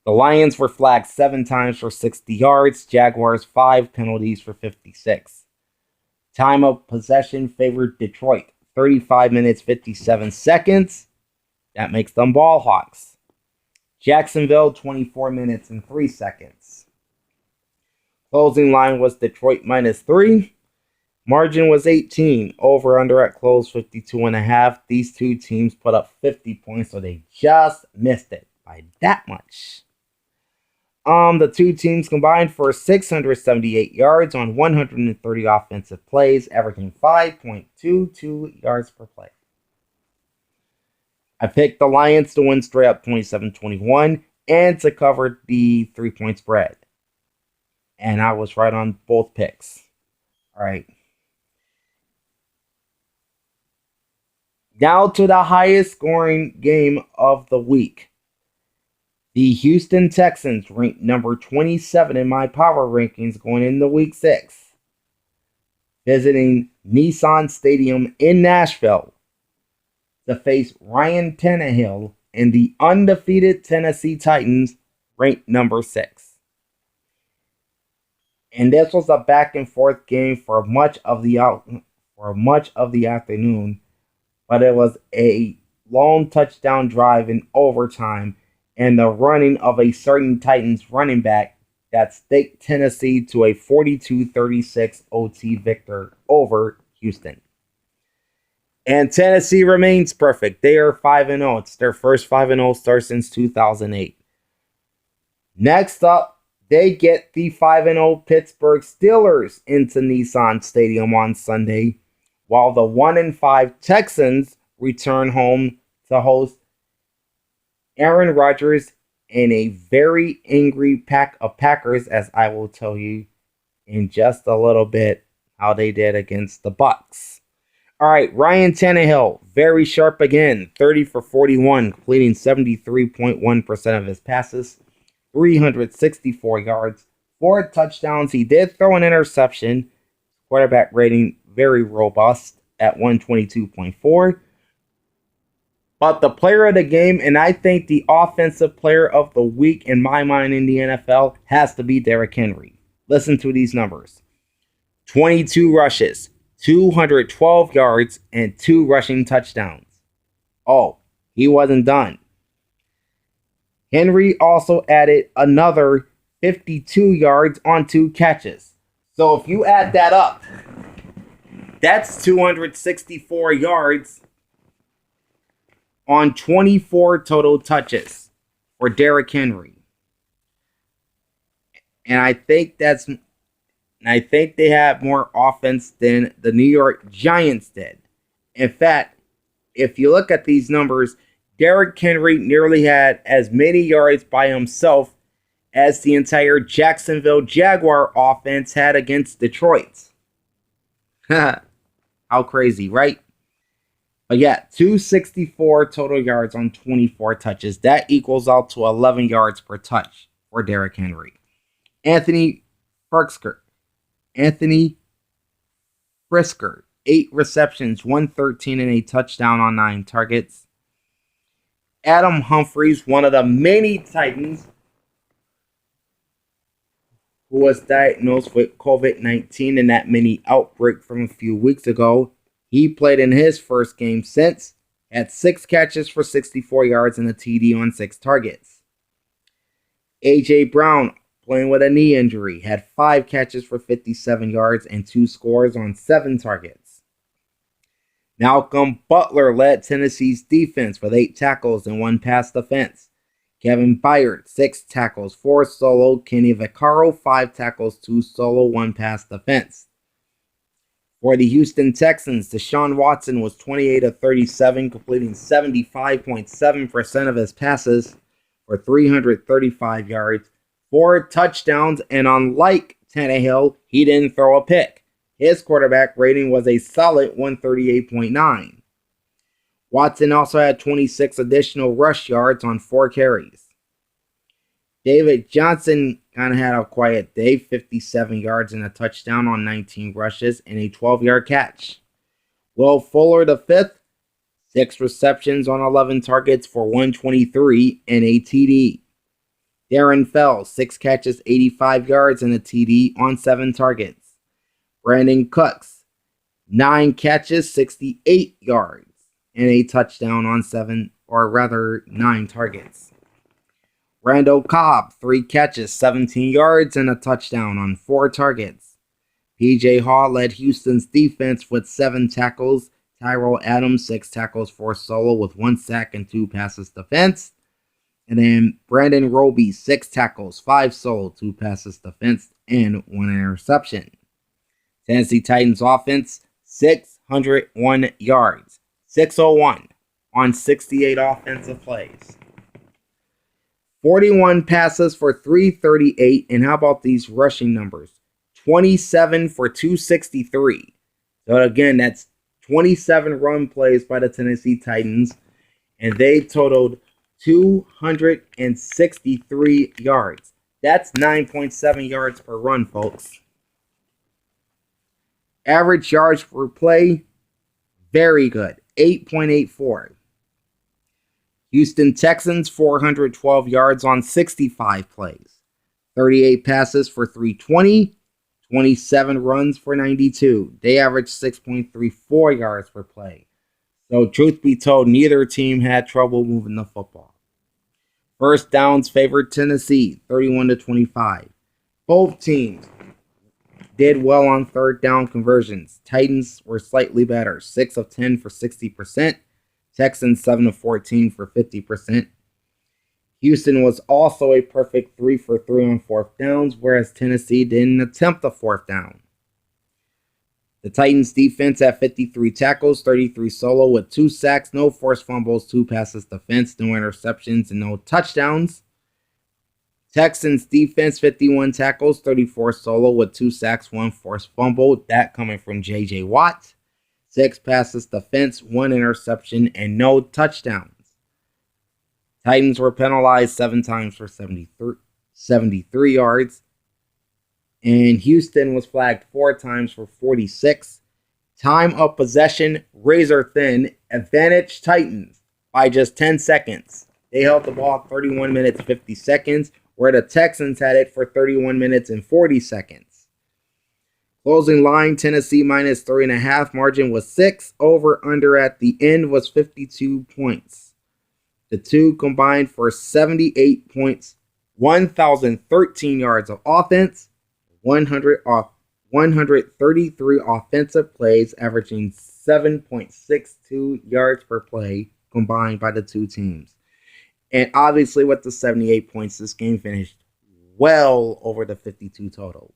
The Lions were flagged 7 times for 60 yards, Jaguars 5 penalties for 56. Time of possession favored Detroit, 35 minutes, 57 seconds. That makes them ball hawks. Jacksonville, 24 minutes and 3 seconds. Closing line was Detroit -3. Margin was 18. Over under at close 52.5. These two teams put up 50 points, so they just missed it by that much. The two teams combined for 678 yards on 130 offensive plays, averaging 5.22 yards per play. I picked the Lions to win straight up 27-21 and to cover the 3-point spread. And I was right on both picks. All right. Now to the highest scoring game of the week. The Houston Texans ranked number 27 in my power rankings going into week 6. Visiting Nissan Stadium in Nashville to face Ryan Tannehill and the undefeated Tennessee Titans, ranked number 6. And this was a back and forth game for much of the afternoon, but it was a long touchdown drive in overtime and the running of a certain Titans running back that staked Tennessee to a 42-36 OT victory over Houston. And Tennessee remains perfect. They are 5-0. It's their first 5-0 start since 2008. Next up, they get the 5-0 Pittsburgh Steelers into Nissan Stadium on Sunday, while the 1-5 Texans return home to host Aaron Rodgers and a very angry pack of Packers, as I will tell you in just a little bit how they did against the Bucs. All right, Ryan Tannehill, very sharp again, 30 for 41, completing 73.1% of his passes, 364 yards, 4 touchdowns. He did throw an interception. Quarterback rating very robust at 122.4. But the player of the game, and I think the offensive player of the week in my mind in the NFL, has to be Derrick Henry. Listen to these numbers. 22 rushes, 212 yards, and 2 rushing touchdowns. Oh, he wasn't done. Henry also added another 52 yards on 2 catches. So if you add that up, that's 264 yards on 24 total touches for Derrick Henry. And I think they have more offense than the New York Giants did. In fact, if you look at these numbers, Derrick Henry nearly had as many yards by himself as the entire Jacksonville Jaguar offense had against Detroit. How crazy, right? But yeah, 264 total yards on 24 touches. That equals out to 11 yards per touch for Derrick Henry. Anthony Frisker, 8 receptions, 113 and a touchdown on 9 targets. Adam Humphries, one of the many Titans who was diagnosed with COVID-19 in that mini outbreak from a few weeks ago. He played in his first game since, had 6 catches for 64 yards and a TD on 6 targets. A.J. Brown, playing with a knee injury, had 5 catches for 57 yards and 2 scores on 7 targets. Malcolm Butler led Tennessee's defense with 8 tackles and 1 pass defense. Kevin Byard, 6 tackles, 4 solo. Kenny Vaccaro, 5 tackles, 2 solo, 1 pass defense. For the Houston Texans, Deshaun Watson was 28 of 37, completing 75.7% of his passes for 335 yards, 4 touchdowns, and unlike Tannehill, he didn't throw a pick. His quarterback rating was a solid 138.9. Watson also had 26 additional rush yards on 4 carries. David Johnson kind of had a quiet day, 57 yards and a touchdown on 19 rushes and a 12-yard catch. Will Fuller V, 6 receptions on 11 targets for 123 and a TD. Darren Fells, 6 catches, 85 yards and a TD on 7 targets. Brandon Cooks, 9 catches, 68 yards and a touchdown on 9 targets. Randall Cobb, 3 catches, 17 yards and a touchdown on 4 targets. P.J. Hall led Houston's defense with 7 tackles. Tyrell Adams, 6 tackles, 4 solo with 1 sack and 2 passes defense. And then Brandon Roby, 6 tackles, 5 solo, 2 passes defense, and 1 interception. Tennessee Titans offense, 601 yards, 601 on 68 offensive plays. 41 passes for 338, and how about these rushing numbers? 27 for 263. So again, that's 27 run plays by the Tennessee Titans, and they totaled 263 yards. That's 9.7 yards per run, folks. Average yards per play, very good, 8.84. Houston Texans, 412 yards on 65 plays. 38 passes for 320, 27 runs for 92. They averaged 6.34 yards per play. So truth be told, neither team had trouble moving the football. First downs favored Tennessee, 31-25. Both teams did well on third down conversions. Titans were slightly better, 6 of 10 for 60%. Texans 7 of 14 for 50%. Houston was also a perfect 3 for 3 on fourth downs, whereas Tennessee didn't attempt a fourth down. The Titans defense had 53 tackles, 33 solo with 2 sacks, no forced fumbles, 2 passes defense, no interceptions, and no touchdowns. Texans defense, 51 tackles, 34 solo with 2 sacks, 1 forced fumble, that coming from J.J. Watt. 6 passes defense, 1 interception, and no touchdowns. Titans were penalized 7 times for 73 yards. And Houston was flagged 4 times for 46. Time of possession, razor thin, advantage Titans by just 10 seconds. They held the ball 31 minutes 50 seconds, where the Texans had it for 31 minutes and 40 seconds. Closing line, Tennessee minus 3.5. Margin was 6. Over under at the end was 52 points. The two combined for 78 points, 1,013 yards of offense, 133 offensive plays, averaging 7.62 yards per play combined by the two teams. And obviously with the 78 points, this game finished well over the 52 total.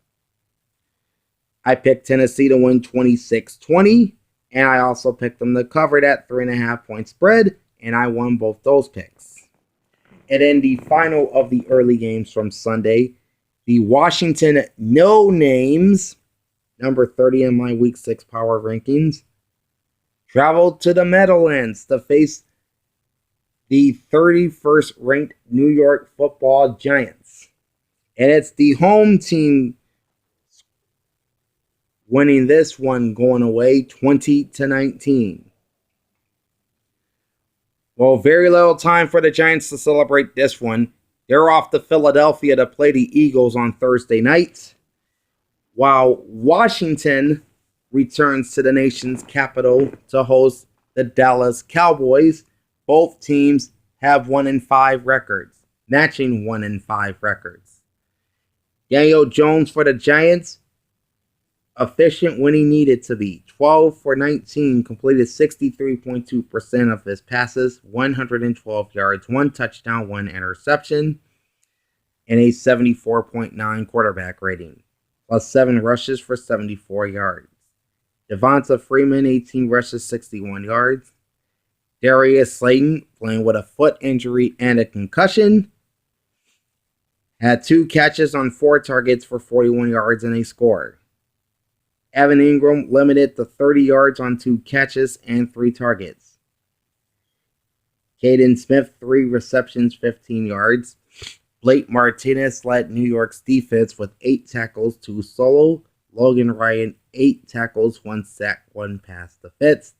I picked Tennessee to win 26-20, and I also picked them to cover that 3.5 point spread, and I won both those picks. And then the final of the early games from Sunday, the Washington No Names, number 30 in my Week 6 power rankings, traveled to the Meadowlands to face the 31st ranked New York Football Giants. And it's the home team winning this one, going away 20-19. Well, very little time for the Giants to celebrate this one. They're off to Philadelphia to play the Eagles on Thursday night, while Washington returns to the nation's capital to host the Dallas Cowboys. Both teams have 1-5 records, matching 1-5 records. Daniel Jones for the Giants, efficient when he needed to be. 12 for 19, completed 63.2% of his passes, 112 yards, 1 touchdown, 1 interception, and a 74.9 quarterback rating, plus 7 rushes for 74 yards. Devonta Freeman, 18 rushes, 61 yards. Darius Slayton, playing with a foot injury and a concussion, had 2 catches on 4 targets for 41 yards and a score. Evan Ingram limited to 30 yards on 2 catches and 3 targets. Caden Smith, 3 receptions, 15 yards. Blake Martinez led New York's defense with 8 tackles, 2 solo. Logan Ryan, 8 tackles, 1 sack, 1 pass defense.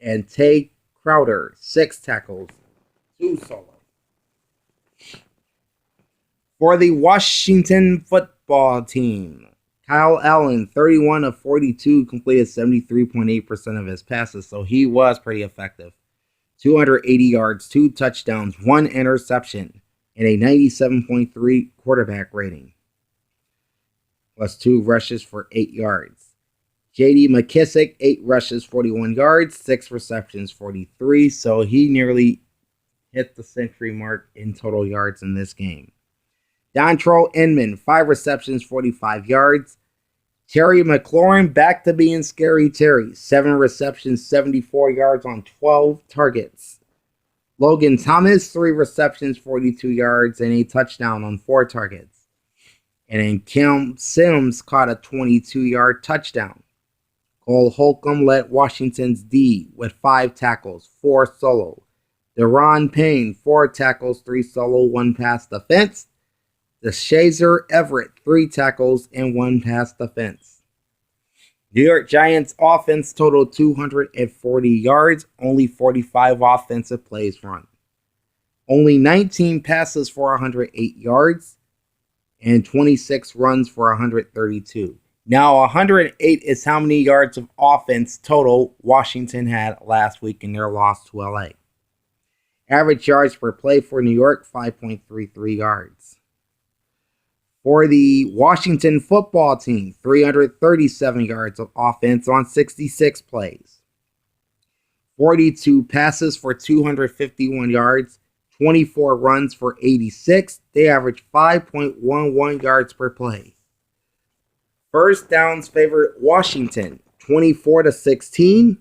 And Tay Crowder, 6 tackles, 2 solo. For the Washington football team, Kyle Allen, 31 of 42, completed 73.8% of his passes, so he was pretty effective. 280 yards, 2 touchdowns, 1 interception, and a 97.3 quarterback rating, plus 2 rushes for 8 yards. J.D. McKissick, 8 rushes, 41 yards, 6 receptions, 43, so he nearly hit the century mark in total yards in this game. Dontrell Inman, 5 receptions, 45 yards. Terry McLaurin, back to being Scary Terry. 7 receptions, 74 yards on 12 targets. Logan Thomas, 3 receptions, 42 yards, and a touchdown on 4 targets. And then Kim Sims caught a 22-yard touchdown. Cole Holcomb led Washington's D with 5 tackles, 4 solo. Deron Payne, 4 tackles, 3 solo, 1 pass defense. DeShazer Everett, 3 tackles and 1 pass defense. New York Giants offense totaled 240 yards, only 45 offensive plays run. Only 19 passes for 108 yards and 26 runs for 132. Now, 108 is how many yards of offense total Washington had last week in their loss to LA. Average yards per play for New York, 5.33 yards. For the Washington football team, 337 yards of offense on 66 plays. 42 passes for 251 yards, 24 runs for 86. They average 5.11 yards per play. First downs favored Washington, 24-16,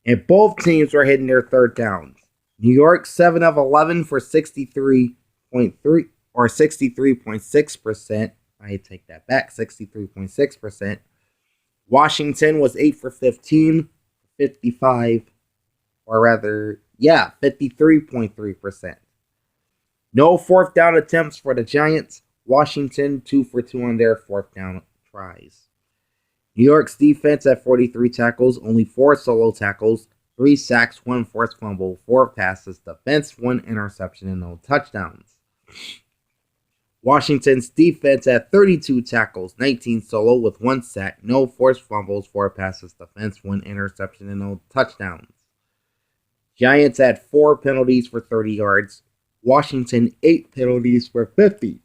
and both teams were hitting their third downs. New York, 7 of 11 for 63.3 or 63.6%. I take that back, 63.6%. Washington was 8 for 15, 53.3%. No fourth down attempts for the Giants. Washington, 2 for 2 on their fourth down tries. New York's defense at 43 tackles, only 4 solo tackles, 3 sacks, 1 forced fumble, 4 passes defense, 1 interception, and no touchdowns. Washington's defense at 32 tackles, 19 solo with 1 sack, no forced fumbles, 4 passes defense, 1 interception, and no touchdowns. Giants had 4 penalties for 30 yards. Washington 8 penalties for 50.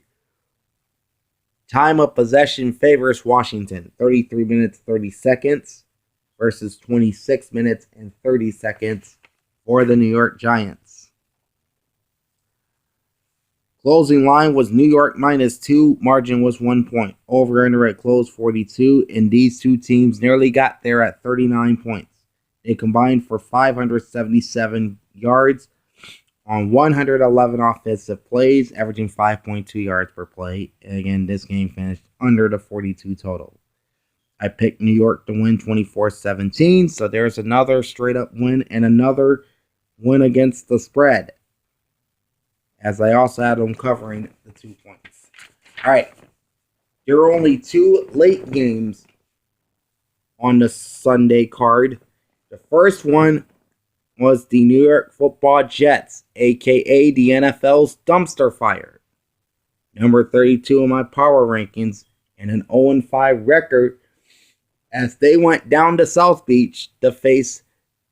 Time of possession favors Washington, 33 minutes 30 seconds versus 26 minutes and 30 seconds for the New York Giants. Closing line was New York -2. Margin was 1 point. Over-under at close 42, and these two teams nearly got there at 39 points. They combined for 577 yards on 111 offensive plays, averaging 5.2 yards per play. And again, this game finished under the 42 total. I picked New York to win 24-17, so there's another straight-up win and another win against the spread, as I also had them covering the 2 points. All right. There are only 2 late games on the Sunday card. The first one was the New York Football Jets, a.k.a. the NFL's dumpster fire. Number 32 in my power rankings, and an 0-5 record as they went down to South Beach to face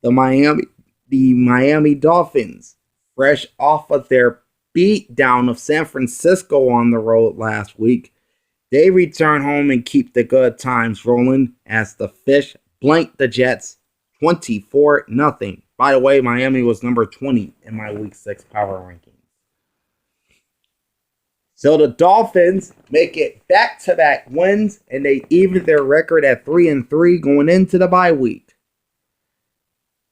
the Miami Dolphins, fresh off of their beat down of San Francisco on the road last week. They return home and keep the good times rolling as the Fish blank the Jets 24-0. By the way, Miami was number 20 in my Week 6 power rankings. So the Dolphins make it back-to-back wins, and they even their record at 3-3 going into the bye week.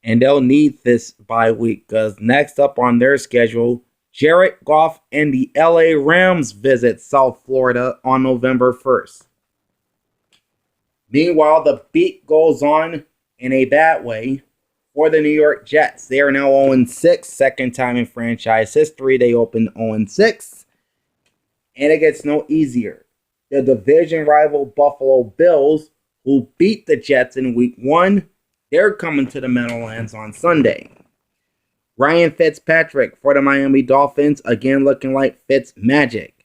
And they'll need this bye week because next up on their schedule, Jared Goff and the LA Rams visit South Florida on November 1st. Meanwhile, the beat goes on in a bad way For the New York Jets, they are now 0-6, second time in franchise history. They opened 0-6, and it gets no easier. The division rival Buffalo Bills, who beat the Jets in Week 1, they're coming to the Meadowlands on Sunday. Ryan Fitzpatrick for the Miami Dolphins, again looking like Fitz magic.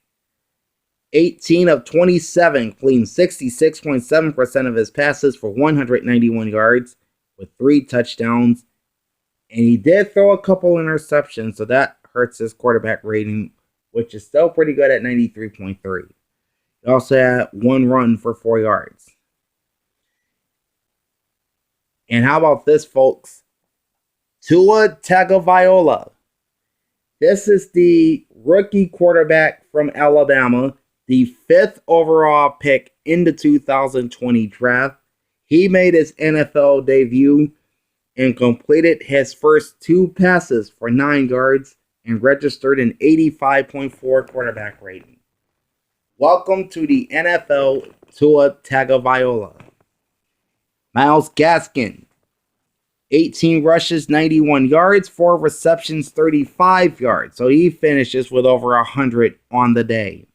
18 of 27, clean 66.7% of his passes for 191 yards with 3 touchdowns. And he did throw a couple interceptions, so that hurts his quarterback rating, which is still pretty good at 93.3. He also had 1 run for 4 yards. And how about this, folks? Tua Tagovailoa. This is the rookie quarterback from Alabama, the 5th overall pick in the 2020 draft. He made his NFL debut and completed his first 2 passes for 9 yards and registered an 85.4 quarterback rating. Welcome to the NFL, Tua Tagovailoa. Myles Gaskin, 18 rushes, 91 yards, 4 receptions, 35 yards. So he finishes with over 100 on the day.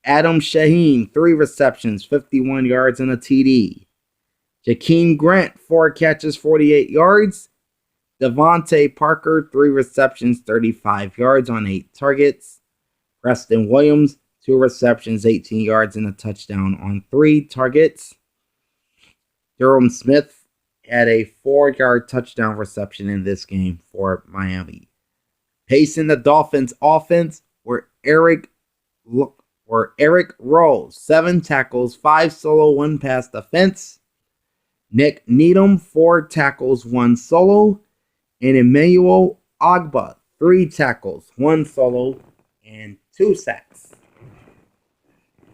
Adam Shaheen, 3 receptions, 51 yards, and a TD. Jakeem Grant, 4 catches, 48 yards. Devontae Parker, 3 receptions, 35 yards on 8 targets. Preston Williams, 2 receptions, 18 yards, and a touchdown on 3 targets. Durham Smith had a 4-yard touchdown reception in this game for Miami. Pacing the Dolphins' offense were Eric Rowe, 7 tackles, 5 solo, 1 pass defense. Nick Needham, 4 tackles, 1 solo. And Emmanuel Ogbah, 3 tackles, 1 solo, and 2 sacks.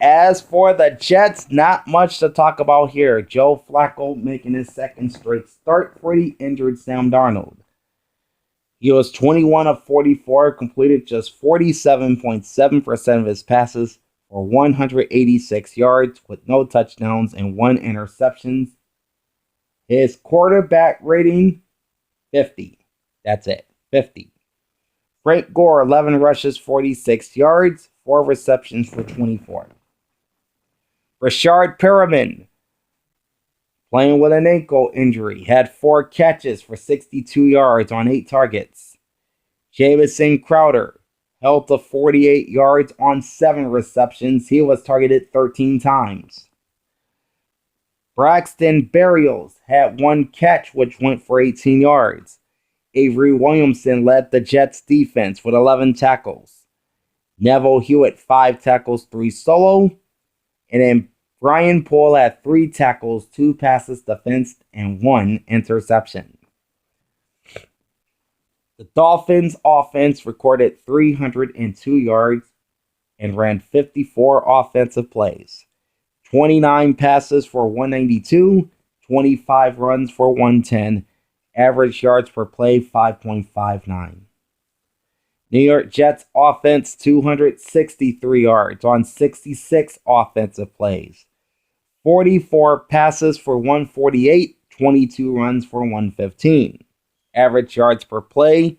As for the Jets, not much to talk about here. Joe Flacco making his 2nd straight start for the injured Sam Darnold. He was 21 of 44, completed just 47.7% of his passes for 186 yards with no touchdowns and 1 interception. His quarterback rating, 50. That's it, 50. Frank Gore, 11 rushes, 46 yards, 4 receptions for 24. Rashard Perriman, playing with an ankle injury, had 4 catches for 62 yards on 8 targets. Jamison Crowder held to 48 yards on 7 receptions. He was targeted 13 times. Braxton Berrios had 1 catch, which went for 18 yards. Avery Williamson led the Jets defense with 11 tackles. Neville Hewitt, 5 tackles, 3 solo. And then Brian Poole had 3 tackles, 2 passes defensed, and 1 interception. The Dolphins offense recorded 302 yards and ran 54 offensive plays. 29 passes for 192, 25 runs for 110, average yards per play 5.59. New York Jets offense 263 yards on 66 offensive plays. 44 passes for 148, 22 runs for 115. Average yards per play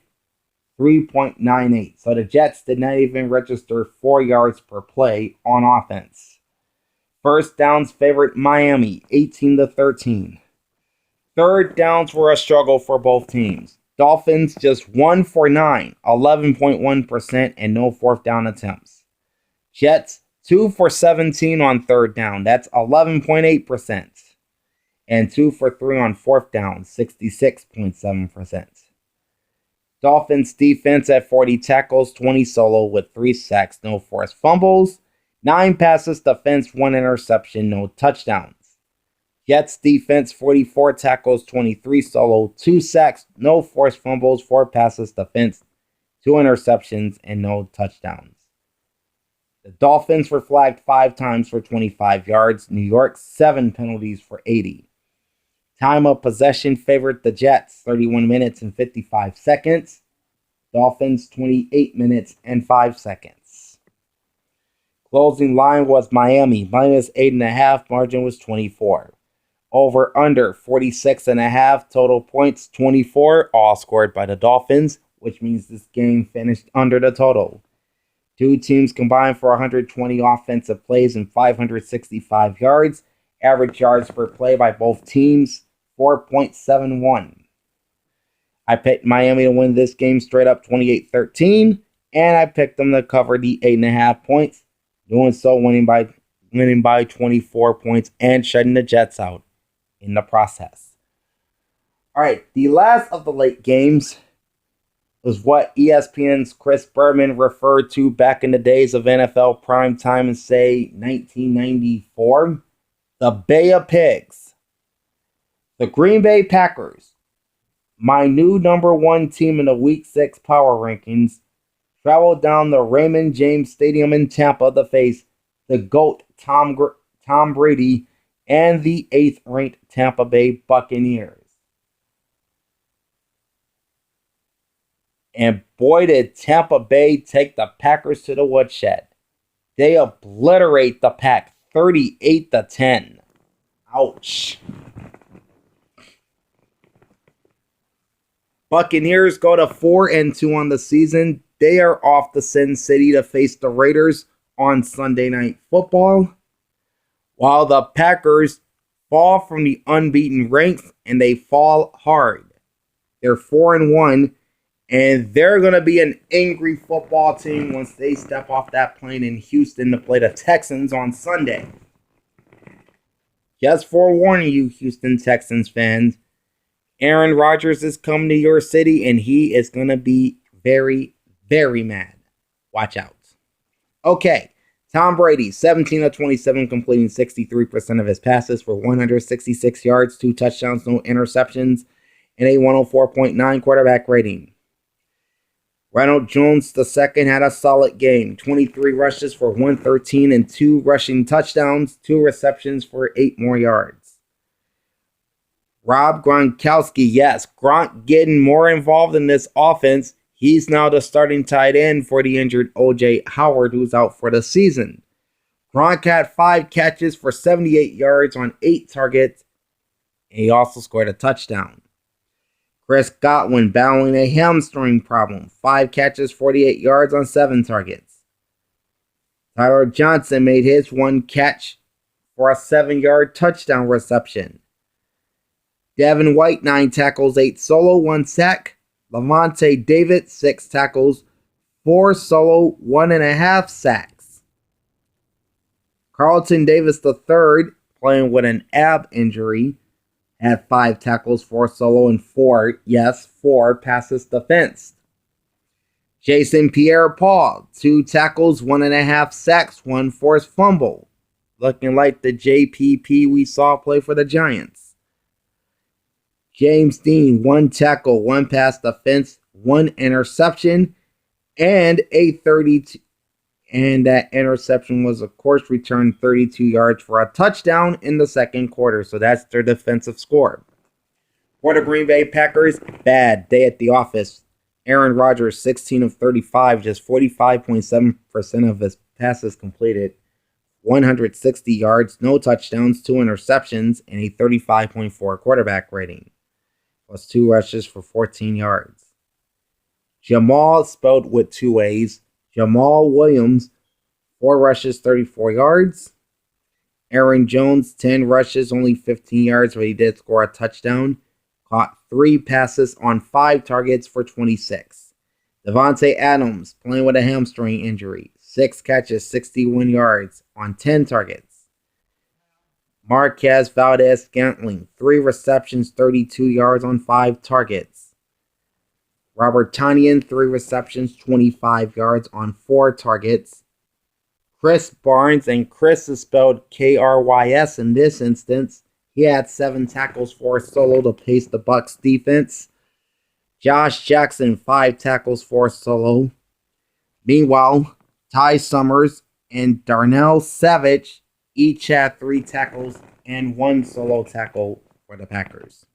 3.98. So the Jets did not even register 4 yards per play on offense. First downs favored Miami 18-13. Third downs were a struggle for both teams. Dolphins just 1 for 9, 11.1%, and no 4th down attempts. Jets 2 for 17 on 3rd down, that's 11.8%. And 2 for 3 on 4th down, 66.7%. Dolphins defense at 40 tackles, 20 solo with 3 sacks, no forced fumbles, 9 passes defense, 1 interception, no touchdowns. Jets defense 44 tackles, 23 solo, 2 sacks, no forced fumbles, 4 passes defense, 2 interceptions, and no touchdowns. The Dolphins were flagged 5 times for 25 yards. New York 7 penalties for 80. Time of possession favored the Jets, 31 minutes and 55 seconds. Dolphins 28 minutes and 5 seconds. Closing line was Miami, minus 8.5. Margin was 24. Over under 46.5 total points, 24, all scored by the Dolphins, which means this game finished under the total. Two teams combined for 120 offensive plays and 565 yards. Average yards per play by both teams, 4.71. I picked Miami to win this game straight up 28-13, and I picked them to cover the 8.5 points, doing so winning by 24 points and shutting the Jets out in the process. All right, the last of the late games was what ESPN's Chris Berman referred to back in the days of NFL primetime in, say, 1994. The Bay of Pigs. The Green Bay Packers, my new number one team in the Week 6 power rankings, traveled down the Raymond James Stadium in Tampa to face the GOAT Tom Brady and the 8th-ranked Tampa Bay Buccaneers. And boy, did Tampa Bay take the Packers to the woodshed. They obliterate the Pack 38-10. Ouch. Buccaneers go to 4-2 on the season. They are off to Sin City to face the Raiders on Sunday Night Football, while the Packers fall from the unbeaten ranks, and they fall hard. They're 4-1, and they're going to be an angry football team once they step off that plane in Houston to play the Texans on Sunday. Just forewarning you, Houston Texans fans, Aaron Rodgers is coming to your city, and he is going to be very, very mad. Watch out. Okay, Tom Brady, 17 of 27, completing 63% of his passes for 166 yards, 2 touchdowns, no interceptions, and a 104.9 quarterback rating. Ronald Jones II had a solid game, 23 rushes for 113 and 2 rushing touchdowns, 2 receptions for 8 more yards. Rob Gronkowski, yes, Gronk getting more involved in this offense. He's now the starting tight end for the injured O.J. Howard, who's out for the season. Gronk had 5 catches for 78 yards on 8 targets, and he also scored a touchdown. Chris Godwin battling a hamstring problem, 5 catches, 48 yards on 7 targets. Tyler Johnson made his 1 catch for a 7-yard touchdown reception. Devin White, 9 tackles, 8 solo, 1 sack. Lavonte David, 6 tackles, 4 solo, 1.5 sacks. Carlton Davis III, playing with an ab injury, had 5 tackles, 4 solo, and 4 passes defensed. Jason Pierre-Paul, 2 tackles, 1.5 sacks, 1 forced fumble. Looking like the JPP we saw play for the Giants. James Dean, 1 tackle, 1 pass defense, 1 interception, and a 32. And that interception was, of course, returned 32 yards for a touchdown in the second quarter. So that's their defensive score. For the Green Bay Packers, bad day at the office. Aaron Rodgers, 16 of 35, just 45.7% of his passes completed. 160 yards, no touchdowns, 2 interceptions, and a 35.4 quarterback rating. Plus 2 rushes for 14 yards. Jamal, spelled with 2 A's, Jamal Williams, 4 rushes, 34 yards. Aaron Jones, 10 rushes, only 15 yards, but he did score a touchdown. Caught 3 passes on 5 targets for 26. Devontae Adams, playing with a hamstring injury, 6 catches, 61 yards on 10 targets. Marquez Valdez-Scantling, 3 receptions, 32 yards on 5 targets. Robert Tonyan, 3 receptions, 25 yards on 4 targets. Chris Barnes, and Chris is spelled Krys in this instance. He had 7 tackles for a solo to pace the Bucs defense. Josh Jackson, 5 tackles for a solo. Meanwhile, Ty Summers and Darnell Savage each had 3 tackles and 1 solo tackle for the Packers.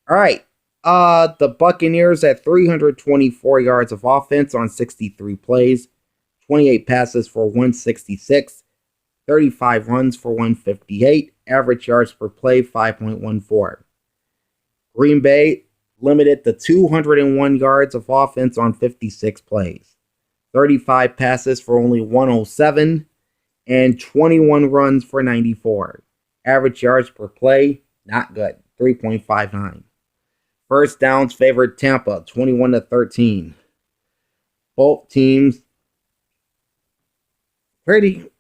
All right. The Buccaneers had 324 yards of offense on 63 plays, 28 passes for 166, 35 runs for 158, Average yards per play, 5.14. Green Bay limited to 201 yards of offense on 56 plays. 35 passes for only 107, and 21 runs for 94. Average yards per play, not good, 3.59. First downs favored Tampa, 21-13. Both teams pretty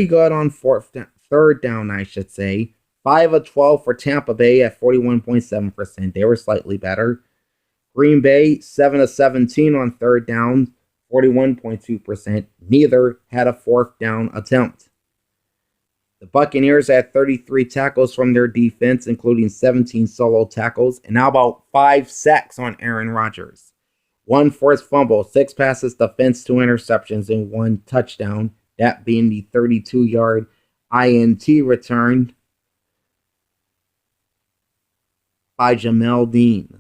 good on third down, I should say. 5 of 12 for Tampa Bay at 41.7%. They were slightly better. Green Bay, 7 of 17 on third downs, 41.2%. Neither had a fourth down attempt. The Buccaneers had 33 tackles from their defense, including 17 solo tackles, and how about 5 sacks on Aaron Rodgers? 1 forced fumble, 6 passes defense, 2 interceptions, and 1 touchdown, that being the 32-yard INT return by Jamel Dean.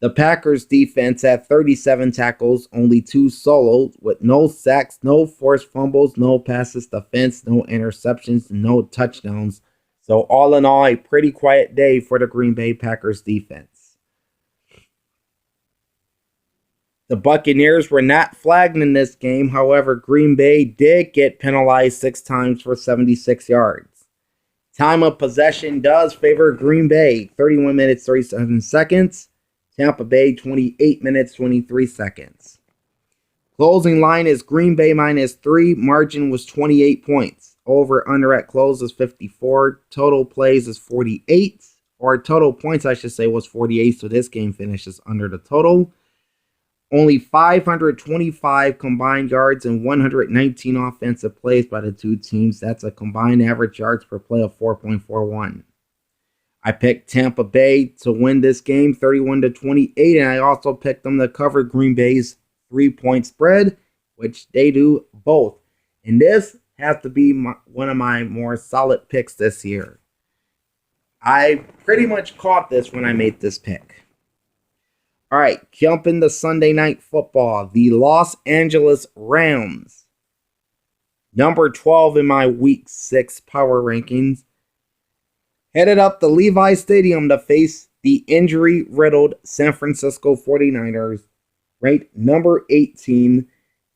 The Packers defense had 37 tackles, only 2 solos, with no sacks, no forced fumbles, no passes defense, no interceptions, no touchdowns. So all in all, a pretty quiet day for the Green Bay Packers defense. The Buccaneers were not flagged in this game. However, Green Bay did get penalized 6 times for 76 yards. Time of possession does favor Green Bay, 31 minutes, 37 seconds. Tampa Bay, 28 minutes, 23 seconds. Closing line is Green Bay -3. Margin was 28 points. Over under at close is 54. Total plays is 48. Or total points, I should say, was 48. So this game finishes under the total. Only 525 combined yards and 119 offensive plays by the two teams. That's a combined average yards per play of 4.41. I picked Tampa Bay to win this game 31-28, and I also picked them to cover Green Bay's 3-point spread, which they do both. And this has to be one of my more solid picks this year. I pretty much caught this when I made this pick. All right, jumping to Sunday Night Football. The Los Angeles Rams, number 12 in my Week 6 power rankings, headed up to Levi Stadium to face the injury-riddled San Francisco 49ers, ranked number 18,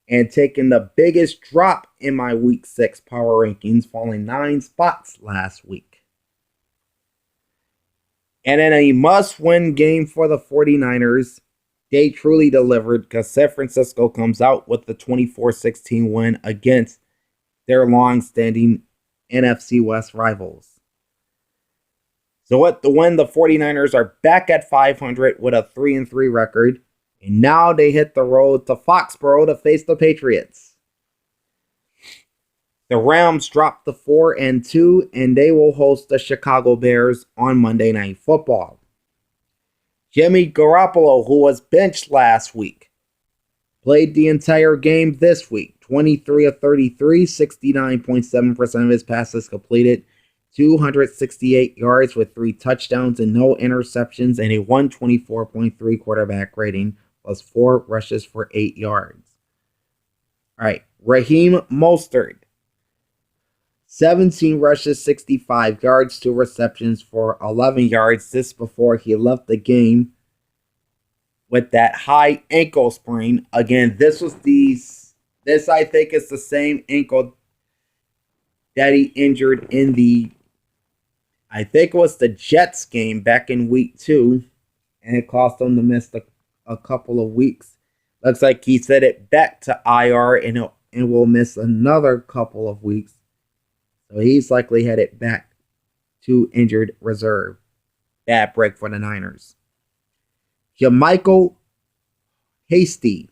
and taking the biggest drop in my Week 6 power rankings, falling 9 spots last week. And in a must-win game for the 49ers, they truly delivered because San Francisco comes out with the 24-16 win against their long-standing NFC West rivals. So at the win, the 49ers are back at 500 with a 3-3 record. And now they hit the road to Foxborough to face the Patriots. The Rams dropped to 4-2, and they will host the Chicago Bears on Monday Night Football. Jimmy Garoppolo, who was benched last week, played the entire game this week. 23 of 33, 69.7% of his passes completed. 268 yards with 3 touchdowns and no interceptions, and a 124.3 quarterback rating, plus 4 rushes for 8 yards. All right, Raheem Mostert, 17 rushes, 65 yards, 2 receptions for 11 yards. This before he left the game with that high ankle sprain. Again, this I think is the same ankle that he injured in I think it was the Jets game back in week 2, and it cost him to miss a couple of weeks. Looks like he set it back to IR, and will miss another couple of weeks. So he's likely headed back to injured reserve. Bad break for the Niners. JaMycal Hasty.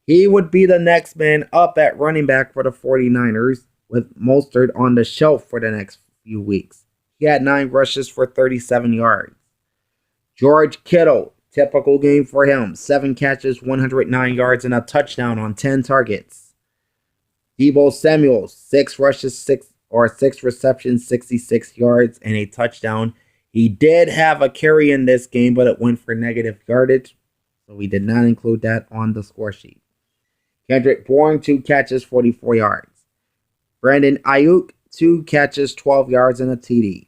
He would be the next man up at running back for the 49ers, with Mostert on the shelf for the next few weeks. He had 9 rushes for 37 yards. George Kittle, typical game for him. 7 catches, 109 yards, and a touchdown on 10 targets. Deebo Samuel, 6 rushes, 6 receptions, 66 yards, and a touchdown. He did have a carry in this game, but it went for negative yardage, so we did not include that on the score sheet. Kendrick Bourne, 2 catches, 44 yards. Brandon Ayuk, 2 catches, 12 yards, and a TD.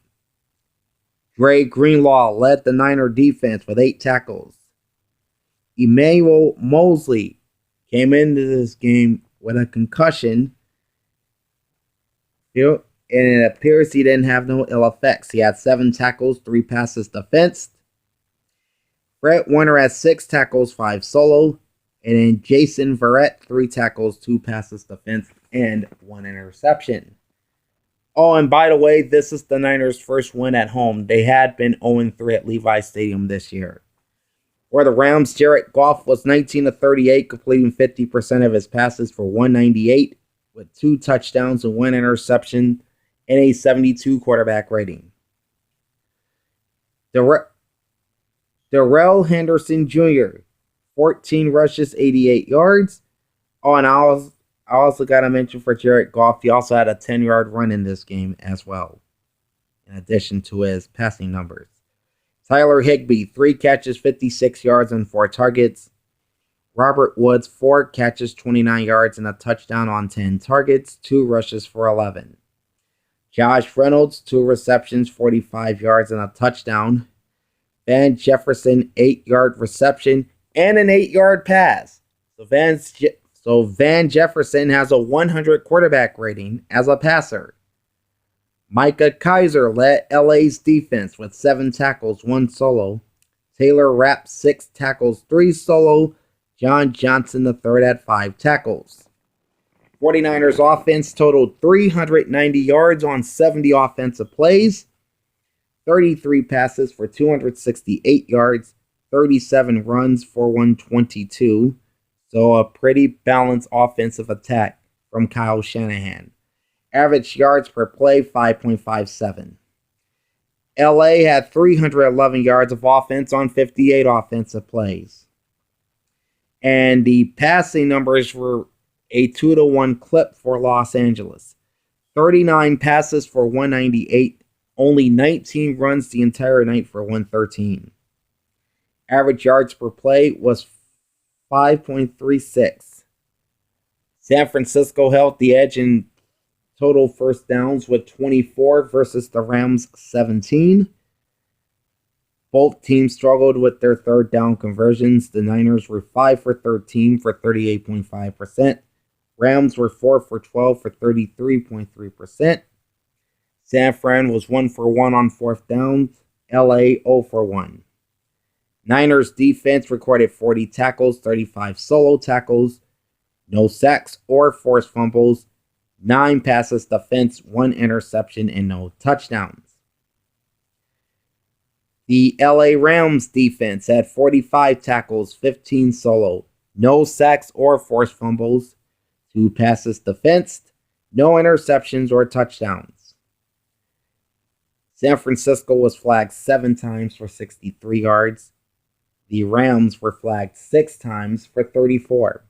Dre Greenlaw led the Niner defense with 8 tackles. Emmanuel Mosley came into this game with a concussion, and it appears he didn't have no ill effects. He had 7 tackles, 3 passes defensed. Brett Warner had 6 tackles, 5 solo. And then Jason Verrett, 3 tackles, 2 passes defense, and 1 interception. Oh, and by the way, this is the Niners' first win at home. They had been 0-3 at Levi Stadium this year. For the Rams, Jared Goff was 19 of 38, completing 50% of his passes for 198, with 2 touchdowns and 1 interception, and a 72 quarterback rating. Darrell Henderson Jr., 14 rushes, 88 yards. Oh, and I also got to mention for Jared Goff, he also had a 10-yard run in this game as well, in addition to his passing numbers. Tyler Higbee, 3 catches, 56 yards, and 4 targets. Robert Woods, 4 catches, 29 yards, and a touchdown on 10 targets, 2 rushes for 11. Josh Reynolds, 2 receptions, 45 yards, and a touchdown. Van Jefferson, 8-yard reception, and an 8-yard pass. So Van Jefferson has a 100 quarterback rating as a passer. Micah Kiser led LA's defense with 7 tackles, 1 solo. Taylor Rapp, 6 tackles, 3 solo. John Johnson III had 5 tackles. 49ers offense totaled 390 yards on 70 offensive plays. 33 passes for 268 yards. 37 runs for 122. So a pretty balanced offensive attack from Kyle Shanahan. Average yards per play, 5.57. LA had 311 yards of offense on 58 offensive plays. And the passing numbers were a 2-to-1 clip for Los Angeles. 39 passes for 198. Only 19 runs the entire night for 113. Average yards per play was 5.36. San Francisco held the edge in total first downs with 24 versus the Rams 17. Both teams struggled with their third down conversions. The Niners were 5 for 13 for 38.5%. Rams were 4 for 12 for 33.3%. San Fran was 1 for 1 on fourth downs. LA 0 for 1. Niners defense recorded 40 tackles, 35 solo tackles, no sacks or forced fumbles, 9 passes defense, 1 interception, and no touchdowns. The LA Rams defense had 45 tackles, 15 solo, no sacks or forced fumbles, 2 passes defensed, no interceptions or touchdowns. San Francisco was flagged 7 times for 63 yards. The Rams were flagged 6 times for 34.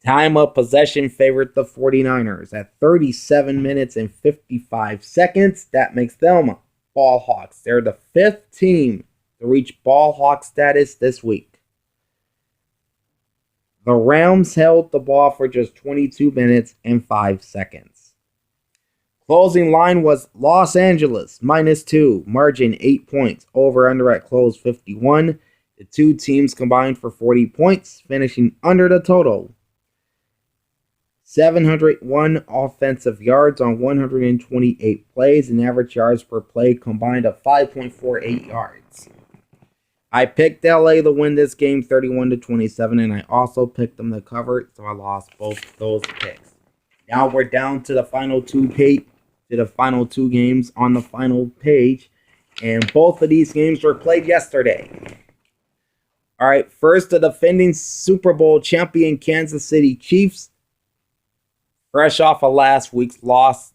Time of possession favored the 49ers at 37 minutes and 55 seconds. That makes them ball hawks. They're the 5th team to reach ball hawk status this week. The Rams held the ball for just 22 minutes and 5 seconds. Closing line was Los Angeles, -2, margin 8 points, over under at close 51. The 2 teams combined for 40 points, finishing under the total. 701 offensive yards on 128 plays, and average yards per play combined of 5.48 yards. I picked LA to win this game 31-27, and I also picked them to cover, so I lost both those picks. Now we're down to the final two games on the final page, and both of these games were played yesterday. All right, first, the defending Super Bowl champion Kansas City Chiefs, fresh off of last week's loss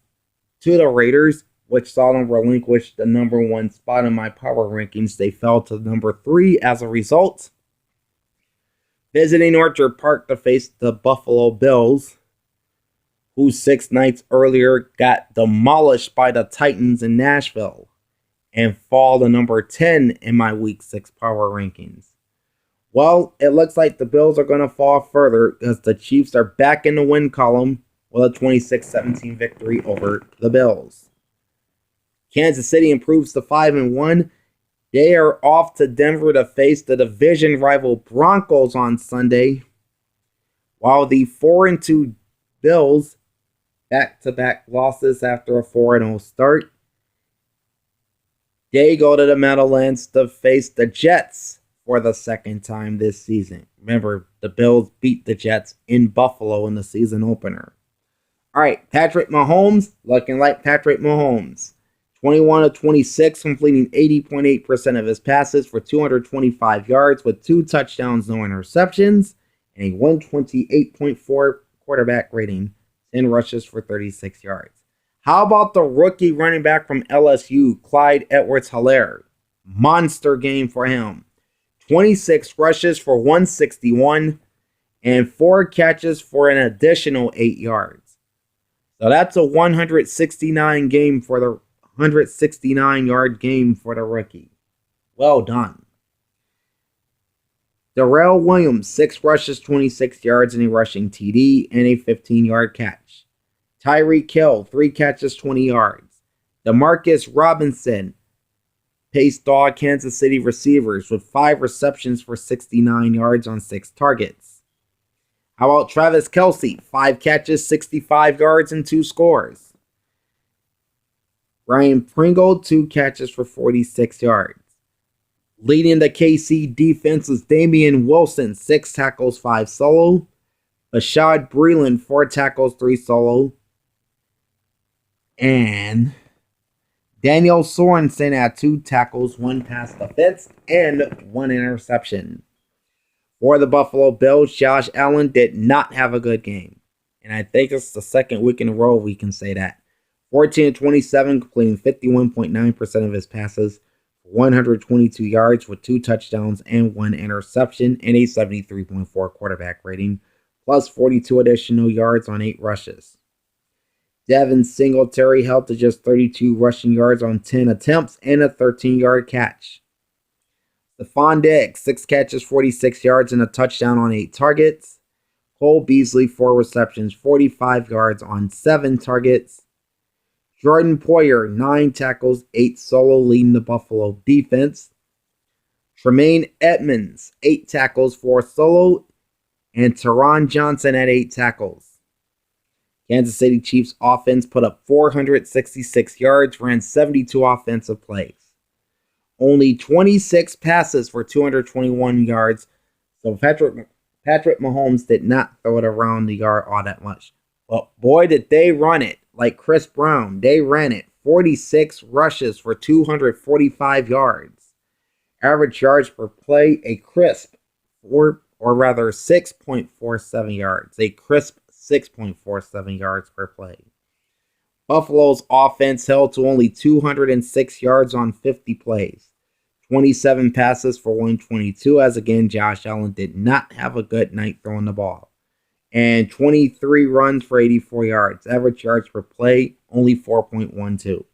to the Raiders, which saw them relinquish the number 1 spot in my power rankings. They fell to number 3 as a result. Visiting Orchard Park to face the Buffalo Bills, who 6 nights earlier got demolished by the Titans in Nashville, and fall to number 10 in my Week 6 power rankings. Well, it looks like the Bills are going to fall further because the Chiefs are back in the win column with a 26-17 victory over the Bills. Kansas City improves to 5-1. They are off to Denver to face the division rival Broncos on Sunday, while the 4-2 Bills back-to-back losses after a 4-0 start. They go to the Meadowlands to face the Jets for the second time this season. Remember, the Bills beat the Jets in Buffalo in the season opener. All right, Patrick Mahomes, looking like Patrick Mahomes. 21 of 26, completing 80.8% of his passes for 225 yards with 2 touchdowns, no interceptions, and a 128.4 quarterback rating, 10 rushes for 36 yards. How about the rookie running back from LSU, Clyde Edwards-Helaire? Monster game for him. 26 rushes for 161 and 4 catches for an additional 8 yards. So that's a 169 yard game for the rookie. Well done. Darrell Williams, 6 rushes, 26 yards, and a rushing TD and a 15-yard catch. Tyreek Hill, 3 catches, 20 yards. Demarcus Robinson paced all Kansas City receivers with 5 receptions for 69 yards on 6 targets. How about Travis Kelce? 5 catches, 65 yards, and 2 scores. Ryan Pringle, 2 catches for 46 yards. Leading the KC defense was Damian Wilson, 6 tackles, 5 solo. Bashaud Breeland, 4 tackles, 3 solo. And Daniel Sorensen had 2 tackles, 1 pass defense, and 1 interception. For the Buffalo Bills, Josh Allen did not have a good game. And I think it's the second week in a row we can say that. 14-27, completing 51.9% of his passes, 122 yards with 2 touchdowns and 1 interception, and a 73.4 quarterback rating, plus 42 additional yards on 8 rushes. Devin Singletary held to just 32 rushing yards on 10 attempts and a 13-yard catch. Stephon Diggs, 6 catches, 46 yards, and a touchdown on 8 targets. Cole Beasley, 4 receptions, 45 yards on 7 targets. Jordan Poyer, 9 tackles, 8 solo, leading the Buffalo defense. Tremaine Edmonds, 8 tackles, 4 solo, and Taron Johnson at 8 tackles. Kansas City Chiefs offense put up 466 yards, ran 72 offensive plays. Only 26 passes for 221 yards, so Patrick Mahomes did not throw it around the yard all that much. But boy, did they run it. Like Chris Brown, they ran it. 46 rushes for 245 yards. Average yards per play, a crisp 6.47 yards. A crisp 6.47 yards per play. Buffalo's offense held to only 206 yards on 50 plays. 27 passes for 122, as again, Josh Allen did not have a good night throwing the ball. And 23 runs for 84 yards. Average yards per play, only 4.12.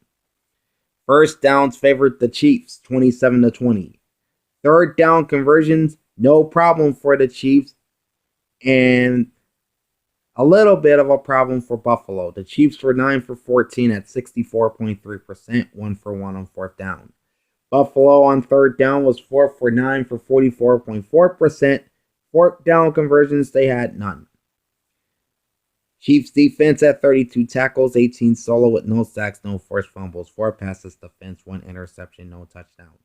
First downs favored the Chiefs, 27-20. Third down conversions, no problem for the Chiefs. And a little bit of a problem for Buffalo. The Chiefs were 9 for 14 at 64.3%, 1 for 1 on 4th down. Buffalo on 3rd down was 4 for 9 for 44.4%. 4th down conversions, they had none. Chiefs defense at 32 tackles, 18 solo with no sacks, no forced fumbles, 4 passes defense, 1 interception, no touchdowns.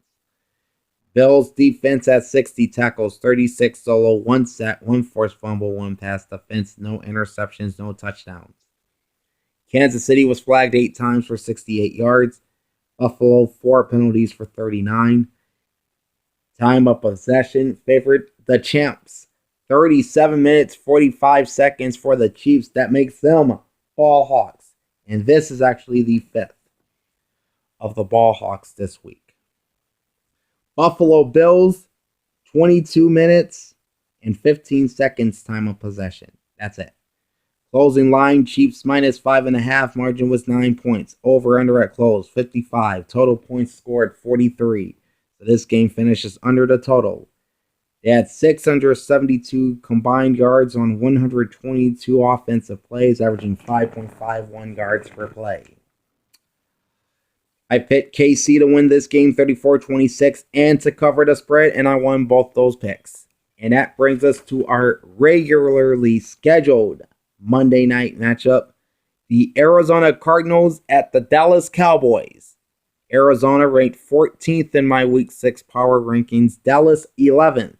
Bills defense at 60 tackles, 36 solo, 1 sack, 1 forced fumble, 1 pass defense, no interceptions, no touchdowns. Kansas City was flagged 8 times for 68 yards. Buffalo, 4 penalties for 39. Time of possession favored the champs. 37 minutes, 45 seconds for the Chiefs. That makes them Ball Hawks. And this is actually the 5th of the Ball Hawks this week. Buffalo Bills, 22 minutes and 15 seconds time of possession. That's it. Closing line, Chiefs minus 5.5. Margin was 9 points. Over under at close, 55. Total points scored, 43. So this game finishes under the total. They had 672 combined yards on 122 offensive plays, averaging 5.51 yards per play. I picked KC to win this game 34-26 and to cover the spread, and I won both those picks. And that brings us to our regularly scheduled Monday night matchup. The Arizona Cardinals at the Dallas Cowboys. Arizona ranked 14th in my Week 6 power rankings. Dallas 11th.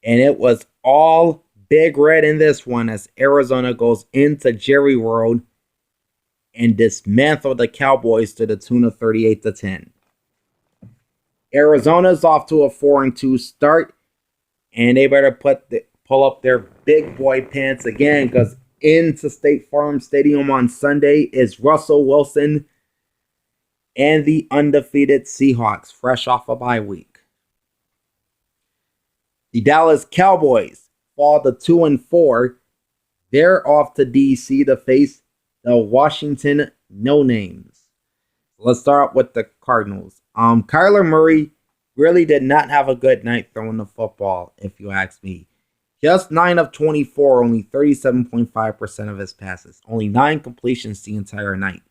And it was all big red in this one as Arizona goes into Jerry World and dismantle the Cowboys to the tune of 38-10. Arizona's off to a 4-2 start, and they better pull up their big boy pants again, because into State Farm Stadium on Sunday is Russell Wilson and the undefeated Seahawks, fresh off a bye week. The Dallas Cowboys fall to 2-4. They're off to DC to face the Washington No-Names. Let's start with the Cardinals. Kyler Murray really did not have a good night throwing the football, if you ask me. Just 9 of 24, only 37.5% of his passes. Only 9 completions the entire night.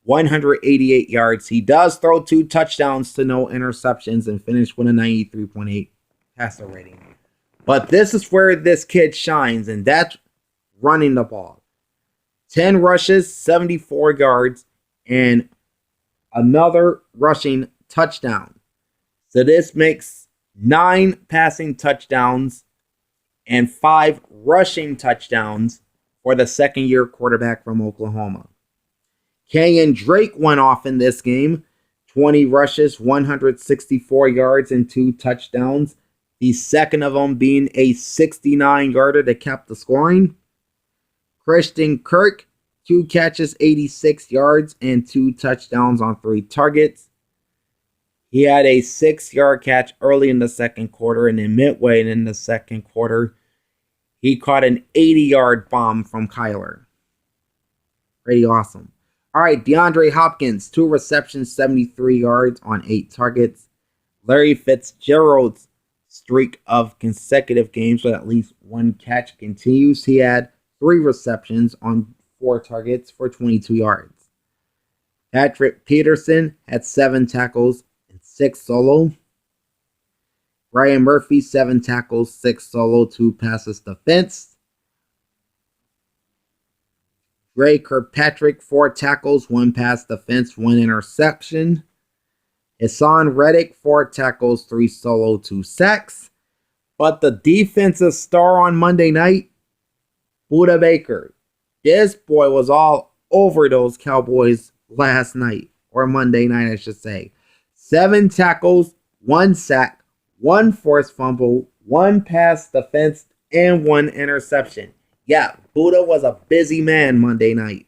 188 yards. He does throw 2 touchdowns to no interceptions and finish with a 93.8 passer rating. But this is where this kid shines, and that's running the ball. 10 rushes, 74 yards, and another rushing touchdown. So this makes 9 passing touchdowns and 5 rushing touchdowns for the second-year quarterback from Oklahoma. Kenyon Drake went off in this game. 20 rushes, 164 yards, and 2 touchdowns. The second of them being a 69-yarder that kept the scoring. Christian Kirk, 2 catches, 86 yards, and 2 touchdowns on 3 targets. He had a 6-yard catch early in the second quarter, and then midway in the second quarter, he caught an 80-yard bomb from Kyler. Pretty awesome. All right, DeAndre Hopkins, 2 receptions, 73 yards on 8 targets. Larry Fitzgerald's streak of consecutive games with at least 1 catch continues. He had 3 receptions on 4 targets for 22 yards. Patrick Peterson had 7 tackles and 6 solo. Ryan Murphy, 7 tackles, 6 solo, 2 passes defense. Ray Kirkpatrick, 4 tackles, 1 pass defense, 1 interception. Hassan Reddick, 4 tackles, 3 solo, 2 sacks. But the defensive star on Monday night, Budda Baker. This boy was all over those Cowboys last night, or Monday night, I should say. 7 tackles, 1 sack, 1 forced fumble, 1 pass defense, and 1 interception. Yeah, Budda was a busy man Monday night.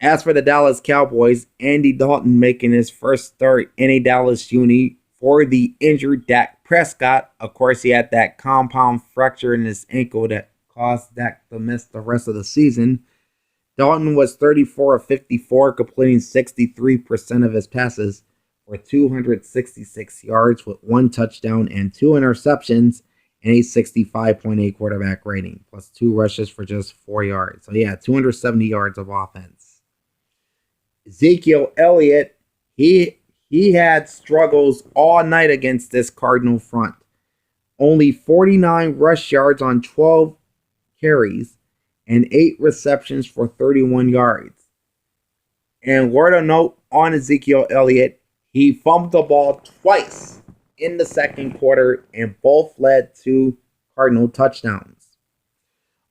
As for the Dallas Cowboys, Andy Dalton making his first start in a Dallas uni for the injured Dak Prescott. Of course, he had that compound fracture in his ankle that caused Dak to miss the rest of the season. Dalton was 34 of 54, completing 63% of his passes for 266 yards with 1 touchdown and 2 interceptions and a 65.8 quarterback rating, plus 2 rushes for just 4 yards. So yeah, 270 yards of offense. Ezekiel Elliott, he had struggles all night against this Cardinal front. Only 49 rush yards on 12 carries and 8 receptions for 31 yards. And word of note on Ezekiel Elliott, he fumbled the ball twice in the second quarter, and both led to Cardinal touchdowns.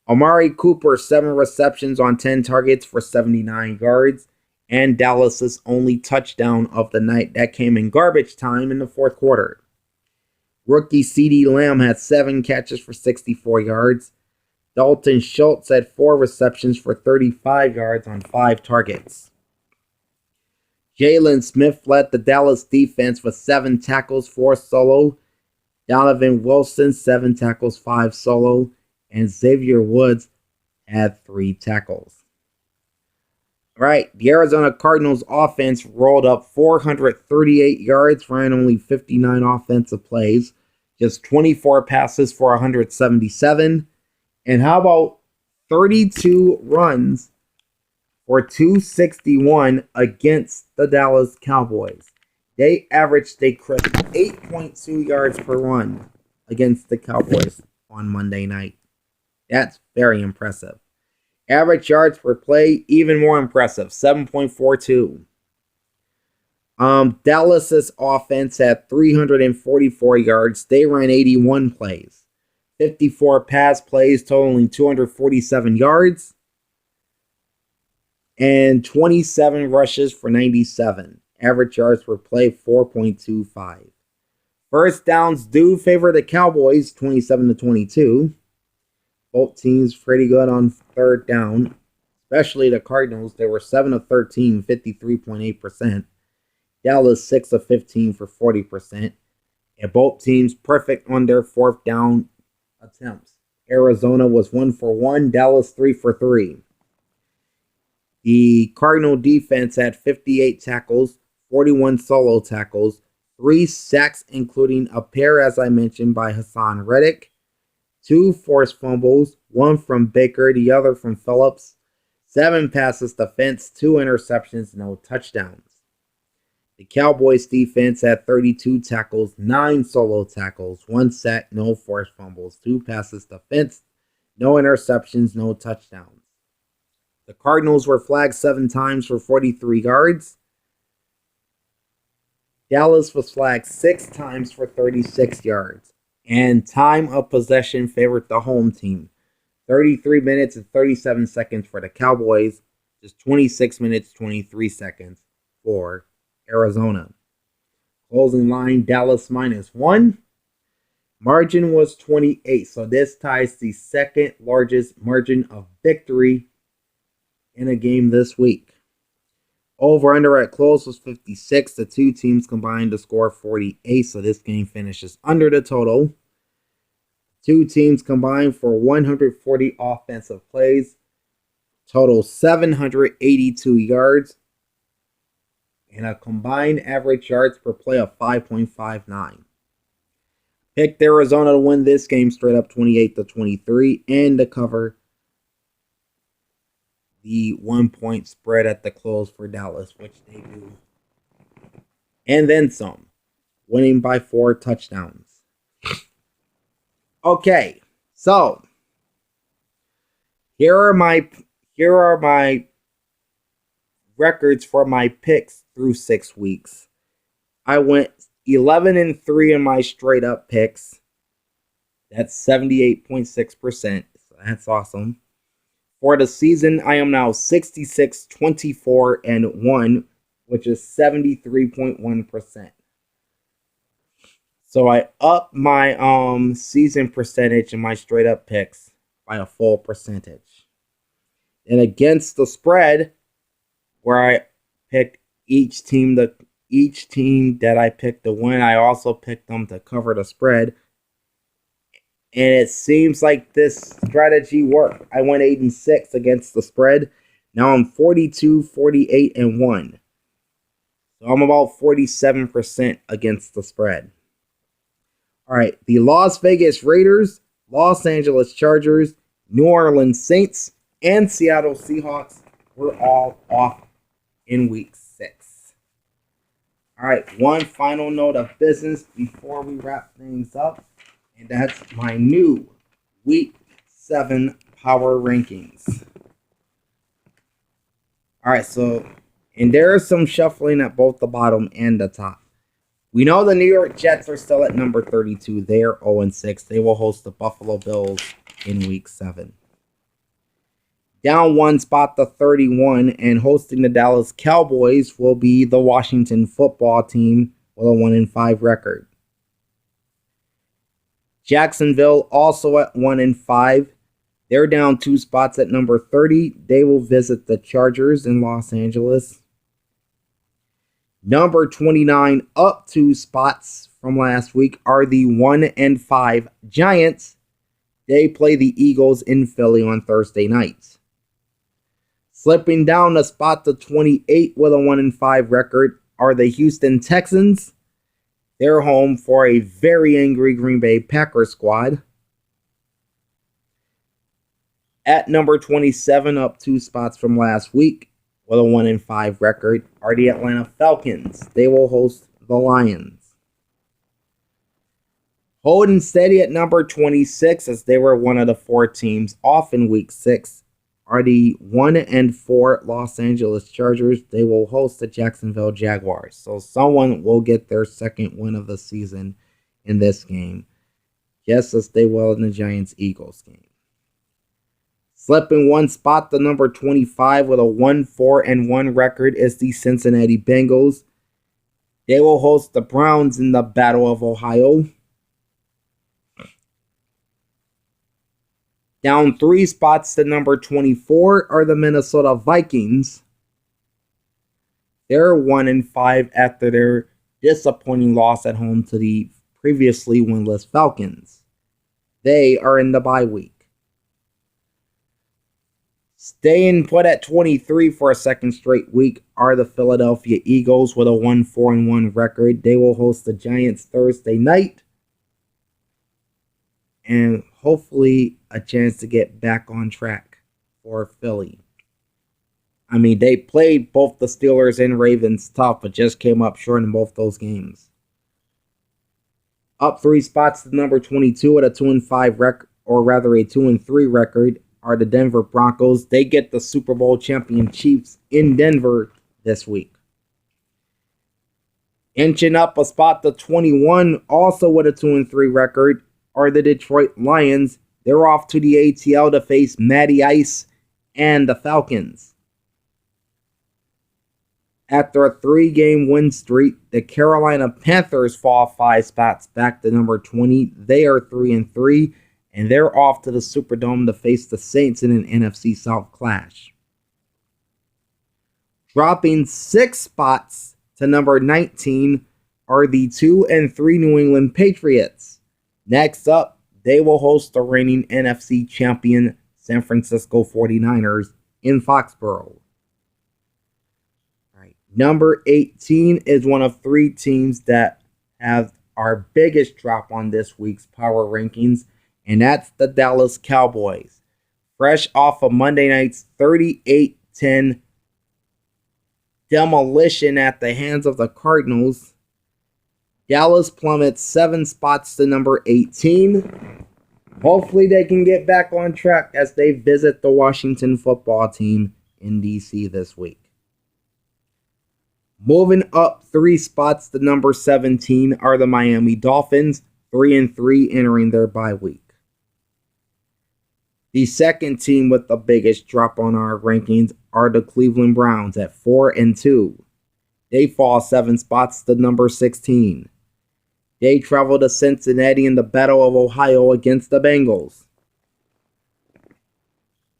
Amari Cooper, 7 receptions on 10 targets for 79 yards. And Dallas's only touchdown of the night. That came in garbage time in the fourth quarter. Rookie CeeDee Lamb had 7 catches for 64 yards. Dalton Schultz had 4 receptions for 35 yards on 5 targets. Jalen Smith led the Dallas defense with 7 tackles, 4 solo. Donovan Wilson, 7 tackles, 5 solo. And Xavier Woods had 3 tackles. Right, the Arizona Cardinals offense rolled up 438 yards, ran only 59 offensive plays Just 24 passes for 177. And how about 32 runs for 261 against the Dallas Cowboys? They crisp 8.2 yards per run against the Cowboys on Monday night. That's very impressive. Average yards per play, even more impressive, 7.42. Dallas's offense had 344 yards. They ran 81 plays. 54 pass plays totaling 247 yards. And 27 rushes for 97. Average yards per play, 4.25. First downs do favor the Cowboys, 27-22. Both teams pretty good on third down, especially the Cardinals. They were 7 of 13, 53.8%. Dallas 6 of 15 for 40%. And both teams perfect on their fourth down attempts. Arizona was 1 for 1, Dallas 3 for 3. The Cardinal defense had 58 tackles, 41 solo tackles, 3 sacks, including a pair, as I mentioned, by Hassan Reddick, 2 forced fumbles, 1 from Baker, the other from Phillips, 7 passes defense, 2 interceptions, no touchdowns. The Cowboys defense had 32 tackles, 9 solo tackles, 1 sack, no forced fumbles, 2 passes defense, no interceptions, no touchdowns. The Cardinals were flagged 7 times for 43 yards. Dallas was flagged 6 times for 36 yards. And time of possession favored the home team. 33 minutes and 37 seconds for the Cowboys. Just 26 minutes, 23 seconds for Arizona. Closing line, Dallas -1. Margin was 28. So this ties the second largest margin of victory in a game this week. Over-under at close was 56. The two teams combined to score 48, so this game finishes under the total. Two teams combined for 140 offensive plays, total 782 yards, and a combined average yards per play of 5.59. Picked Arizona to win this game straight up 28-23 and to cover the 1-point spread at the close for Dallas, which they do. And then some, winning by 4 touchdowns. Okay, so here are my records for my picks through 6 weeks. I went 11-3 in my straight up picks. That's 78.6%. So that's awesome. For the season, I am now 66-24-1, which is 73.1%. So I upped my season percentage in my straight up picks by a full percentage. And against the spread, where I picked each team that I picked to win, I also picked them to cover the spread. And it seems like this strategy worked. I went 8-6 against the spread. Now I'm 42-48-1. So I'm about 47% against the spread. All right, the Las Vegas Raiders, Los Angeles Chargers, New Orleans Saints, and Seattle Seahawks were all off in week 6. All right, one final note of business before we wrap things up. And that's my new Week 7 Power Rankings. Alright, and there is some shuffling at both the bottom and the top. We know the New York Jets are still at number 32. They are 0-6. They will host the Buffalo Bills in Week 7. Down one spot to 31 and hosting the Dallas Cowboys will be the Washington Football Team with a 1-5 record. Jacksonville also at 1-5. They're down 2 spots at number 30. They will visit the Chargers in Los Angeles. Number 29, up 2 spots from last week, are the 1-5 Giants. They play the Eagles in Philly on Thursday nights. Slipping down a spot to 28 with a 1-5 record are the Houston Texans. They're home for a very angry Green Bay Packers squad. At number 27, up 2 spots from last week, with a 1-5 record, are the Atlanta Falcons. They will host the Lions. Holding steady at number 26, as they were one of the 4 teams off in week 6, are the 1-4 Los Angeles Chargers. They will host the Jacksonville Jaguars. So someone will get their second win of the season in this game, just as they will in the Giants-Eagles game. Slipping 1 spot to number 25 with a 1-4-1 record is the Cincinnati Bengals. They will host the Browns in the Battle of Ohio. Down 3 spots to number 24 are the Minnesota Vikings. They're 1-5 after their disappointing loss at home to the previously winless Falcons. They are in the bye week. Staying put at 23 for a second straight week are the Philadelphia Eagles with a 1-4-1 record. They will host the Giants Thursday night. And hopefully a chance to get back on track for Philly. I mean, they played both the Steelers and Ravens tough, but just came up short in both those games. Up 3 spots to number 22 at a 2-5 record, or rather a 2-3 record, are the Denver Broncos. They get the Super Bowl champion Chiefs in Denver this week. Inching up a spot to 21, also with a 2-3 record, are the Detroit Lions. They're off to the ATL to face Matty Ice and the Falcons. After a 3-game win streak, the Carolina Panthers fall 5 spots back to number 20. They are 3-3, and they're off to the Superdome to face the Saints in an NFC South clash. Dropping 6 spots to number 19 are the 2-3 New England Patriots. Next up, they will host the reigning NFC champion San Francisco 49ers in Foxborough. Number 18 is one of 3 teams that have our biggest drop on this week's power rankings, and that's the Dallas Cowboys. Fresh off of Monday night's 38-10 demolition at the hands of the Cardinals, Dallas plummets 7 spots to number 18. Hopefully they can get back on track as they visit the Washington football team in D.C. this week. Moving up 3 spots to number 17 are the Miami Dolphins, 3-3 entering their bye week. The second team with the biggest drop on our rankings are the Cleveland Browns at 4-2. They fall 7 spots to number 16. They travel to Cincinnati in the Battle of Ohio against the Bengals.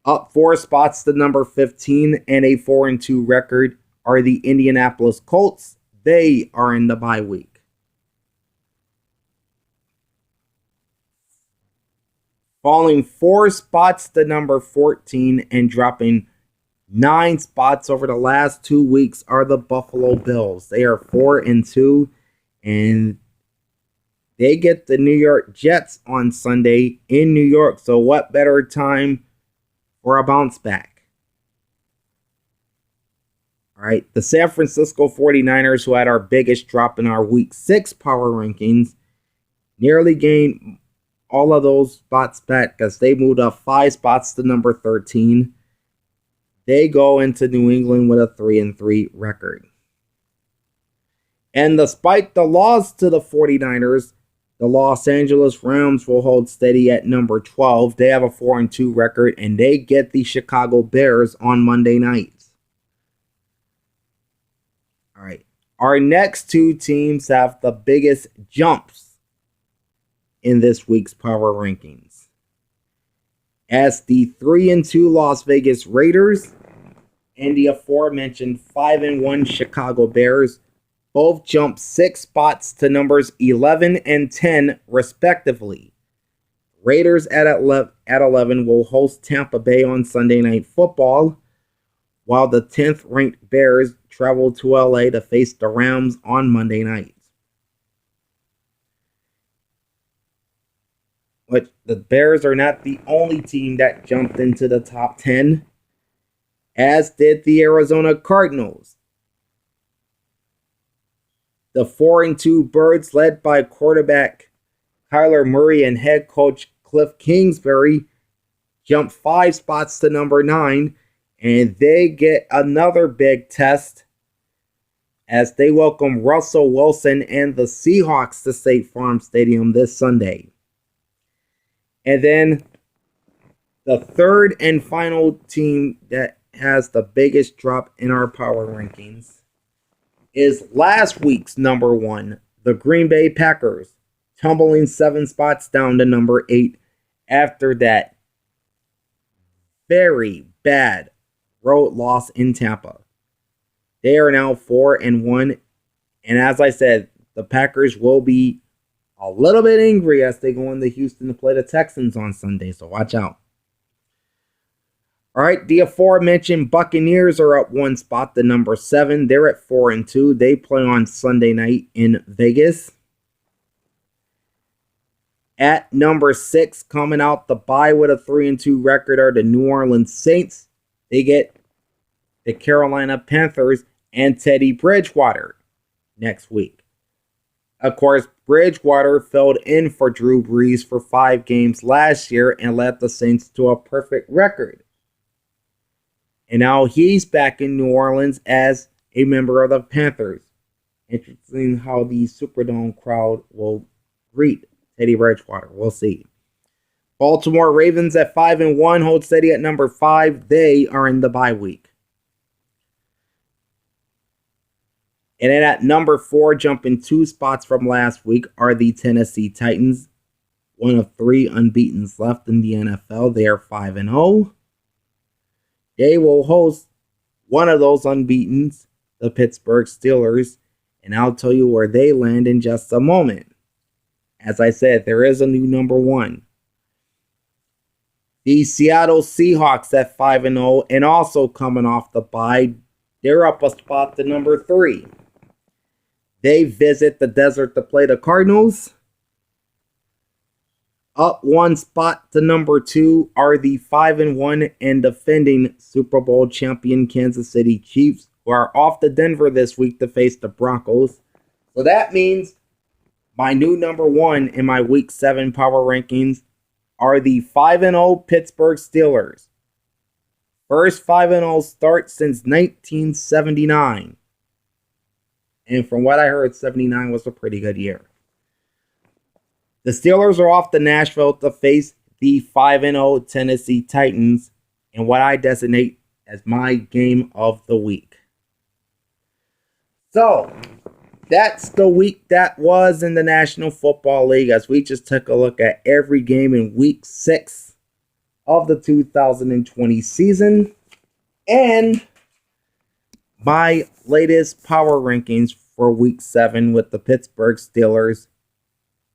Up 4 spots to number 15 and a 4-2 record are the Indianapolis Colts. They are in the bye week. Falling 4 spots to number 14 and dropping 9 spots over the last 2 weeks are the Buffalo Bills. They are 4-2, and they get the New York Jets on Sunday in New York. So what better time for a bounce back? All right, the San Francisco 49ers, who had our biggest drop in our Week 6 power rankings, nearly gained all of those spots back as they moved up 5 spots to number 13. They go into New England with a 3-3 record. And despite the loss to the 49ers, the Los Angeles Rams will hold steady at number 12. They have a 4-2 record, and they get the Chicago Bears on Monday night. All right. Our next 2 teams have the biggest jumps in this week's power rankings. As the 3-2 Las Vegas Raiders and the aforementioned 5-1 Chicago Bears both jump 6 spots to numbers 11 and 10 respectively. Raiders at 11 will host Tampa Bay on Sunday Night Football, while the 10th ranked Bears travel to LA to face the Rams on Monday night. But the Bears are not the only team that jumped into the top 10, as did the Arizona Cardinals. The 4-2 Birds, led by quarterback Kyler Murray and head coach Cliff Kingsbury, jumped 5 spots to number 9, and they get another big test as they welcome Russell Wilson and the Seahawks to State Farm Stadium this Sunday. And then the third and final team that has the biggest drop in our power rankings is last week's number 1, the Green Bay Packers, tumbling 7 spots down to number 8 after that very bad road loss in Tampa. They are now 4-1, and as I said, the Packers will be a little bit angry as they go into Houston to play the Texans on Sunday, so watch out. All right, the aforementioned Buccaneers are up 1 spot to number 7. They're at 4-2. They play on Sunday night in Vegas. At number 6, coming out the bye with a 3-2 record, are the New Orleans Saints. They get the Carolina Panthers and Teddy Bridgewater next week. Of course, Bridgewater filled in for Drew Brees for 5 games last year and led the Saints to a perfect record. And now he's back in New Orleans as a member of the Panthers. Interesting how the Superdome crowd will greet Teddy Bridgewater. We'll see. Baltimore Ravens at 5-1 hold steady at number 5. They are in the bye week. And then at number 4, jumping 2 spots from last week, are the Tennessee Titans. One of 3 unbeatens left in the NFL. They are 5-0. They will host one of those unbeatens, the Pittsburgh Steelers. And I'll tell you where they land in just a moment. As I said, there is a new number 1. The Seattle Seahawks at 5-0, and also coming off the bye, they're up a spot to number 3. They visit the desert to play the Cardinals. Up 1 spot to number 2 are the 5-1 and defending Super Bowl champion Kansas City Chiefs, who are off to Denver this week to face the Broncos. So that means my new number 1 in my Week 7 power rankings are the 5-0 Pittsburgh Steelers. First 5-0 start since 1979. And from what I heard, 79 was a pretty good year. The Steelers are off to Nashville to face the 5-0 Tennessee Titans in what I designate as my game of the week. So, that's the week that was in the National Football League, as we just took a look at every game in Week 6 of the 2020 season. And my latest power rankings for Week 7 with the Pittsburgh Steelers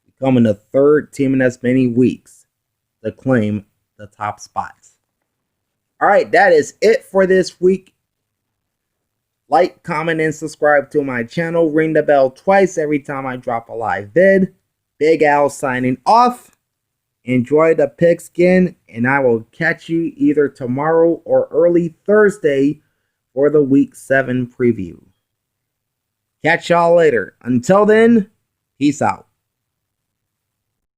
becoming the 3rd team in as many weeks to claim the top spots. All right, that is it for this week. Like, comment, and subscribe to my channel. Ring the bell twice every time I drop a live vid. Big Al signing off. Enjoy the pigskin, and I will catch you either tomorrow or early Thursday for the Week 7 preview. Catch y'all later. Until then, peace out.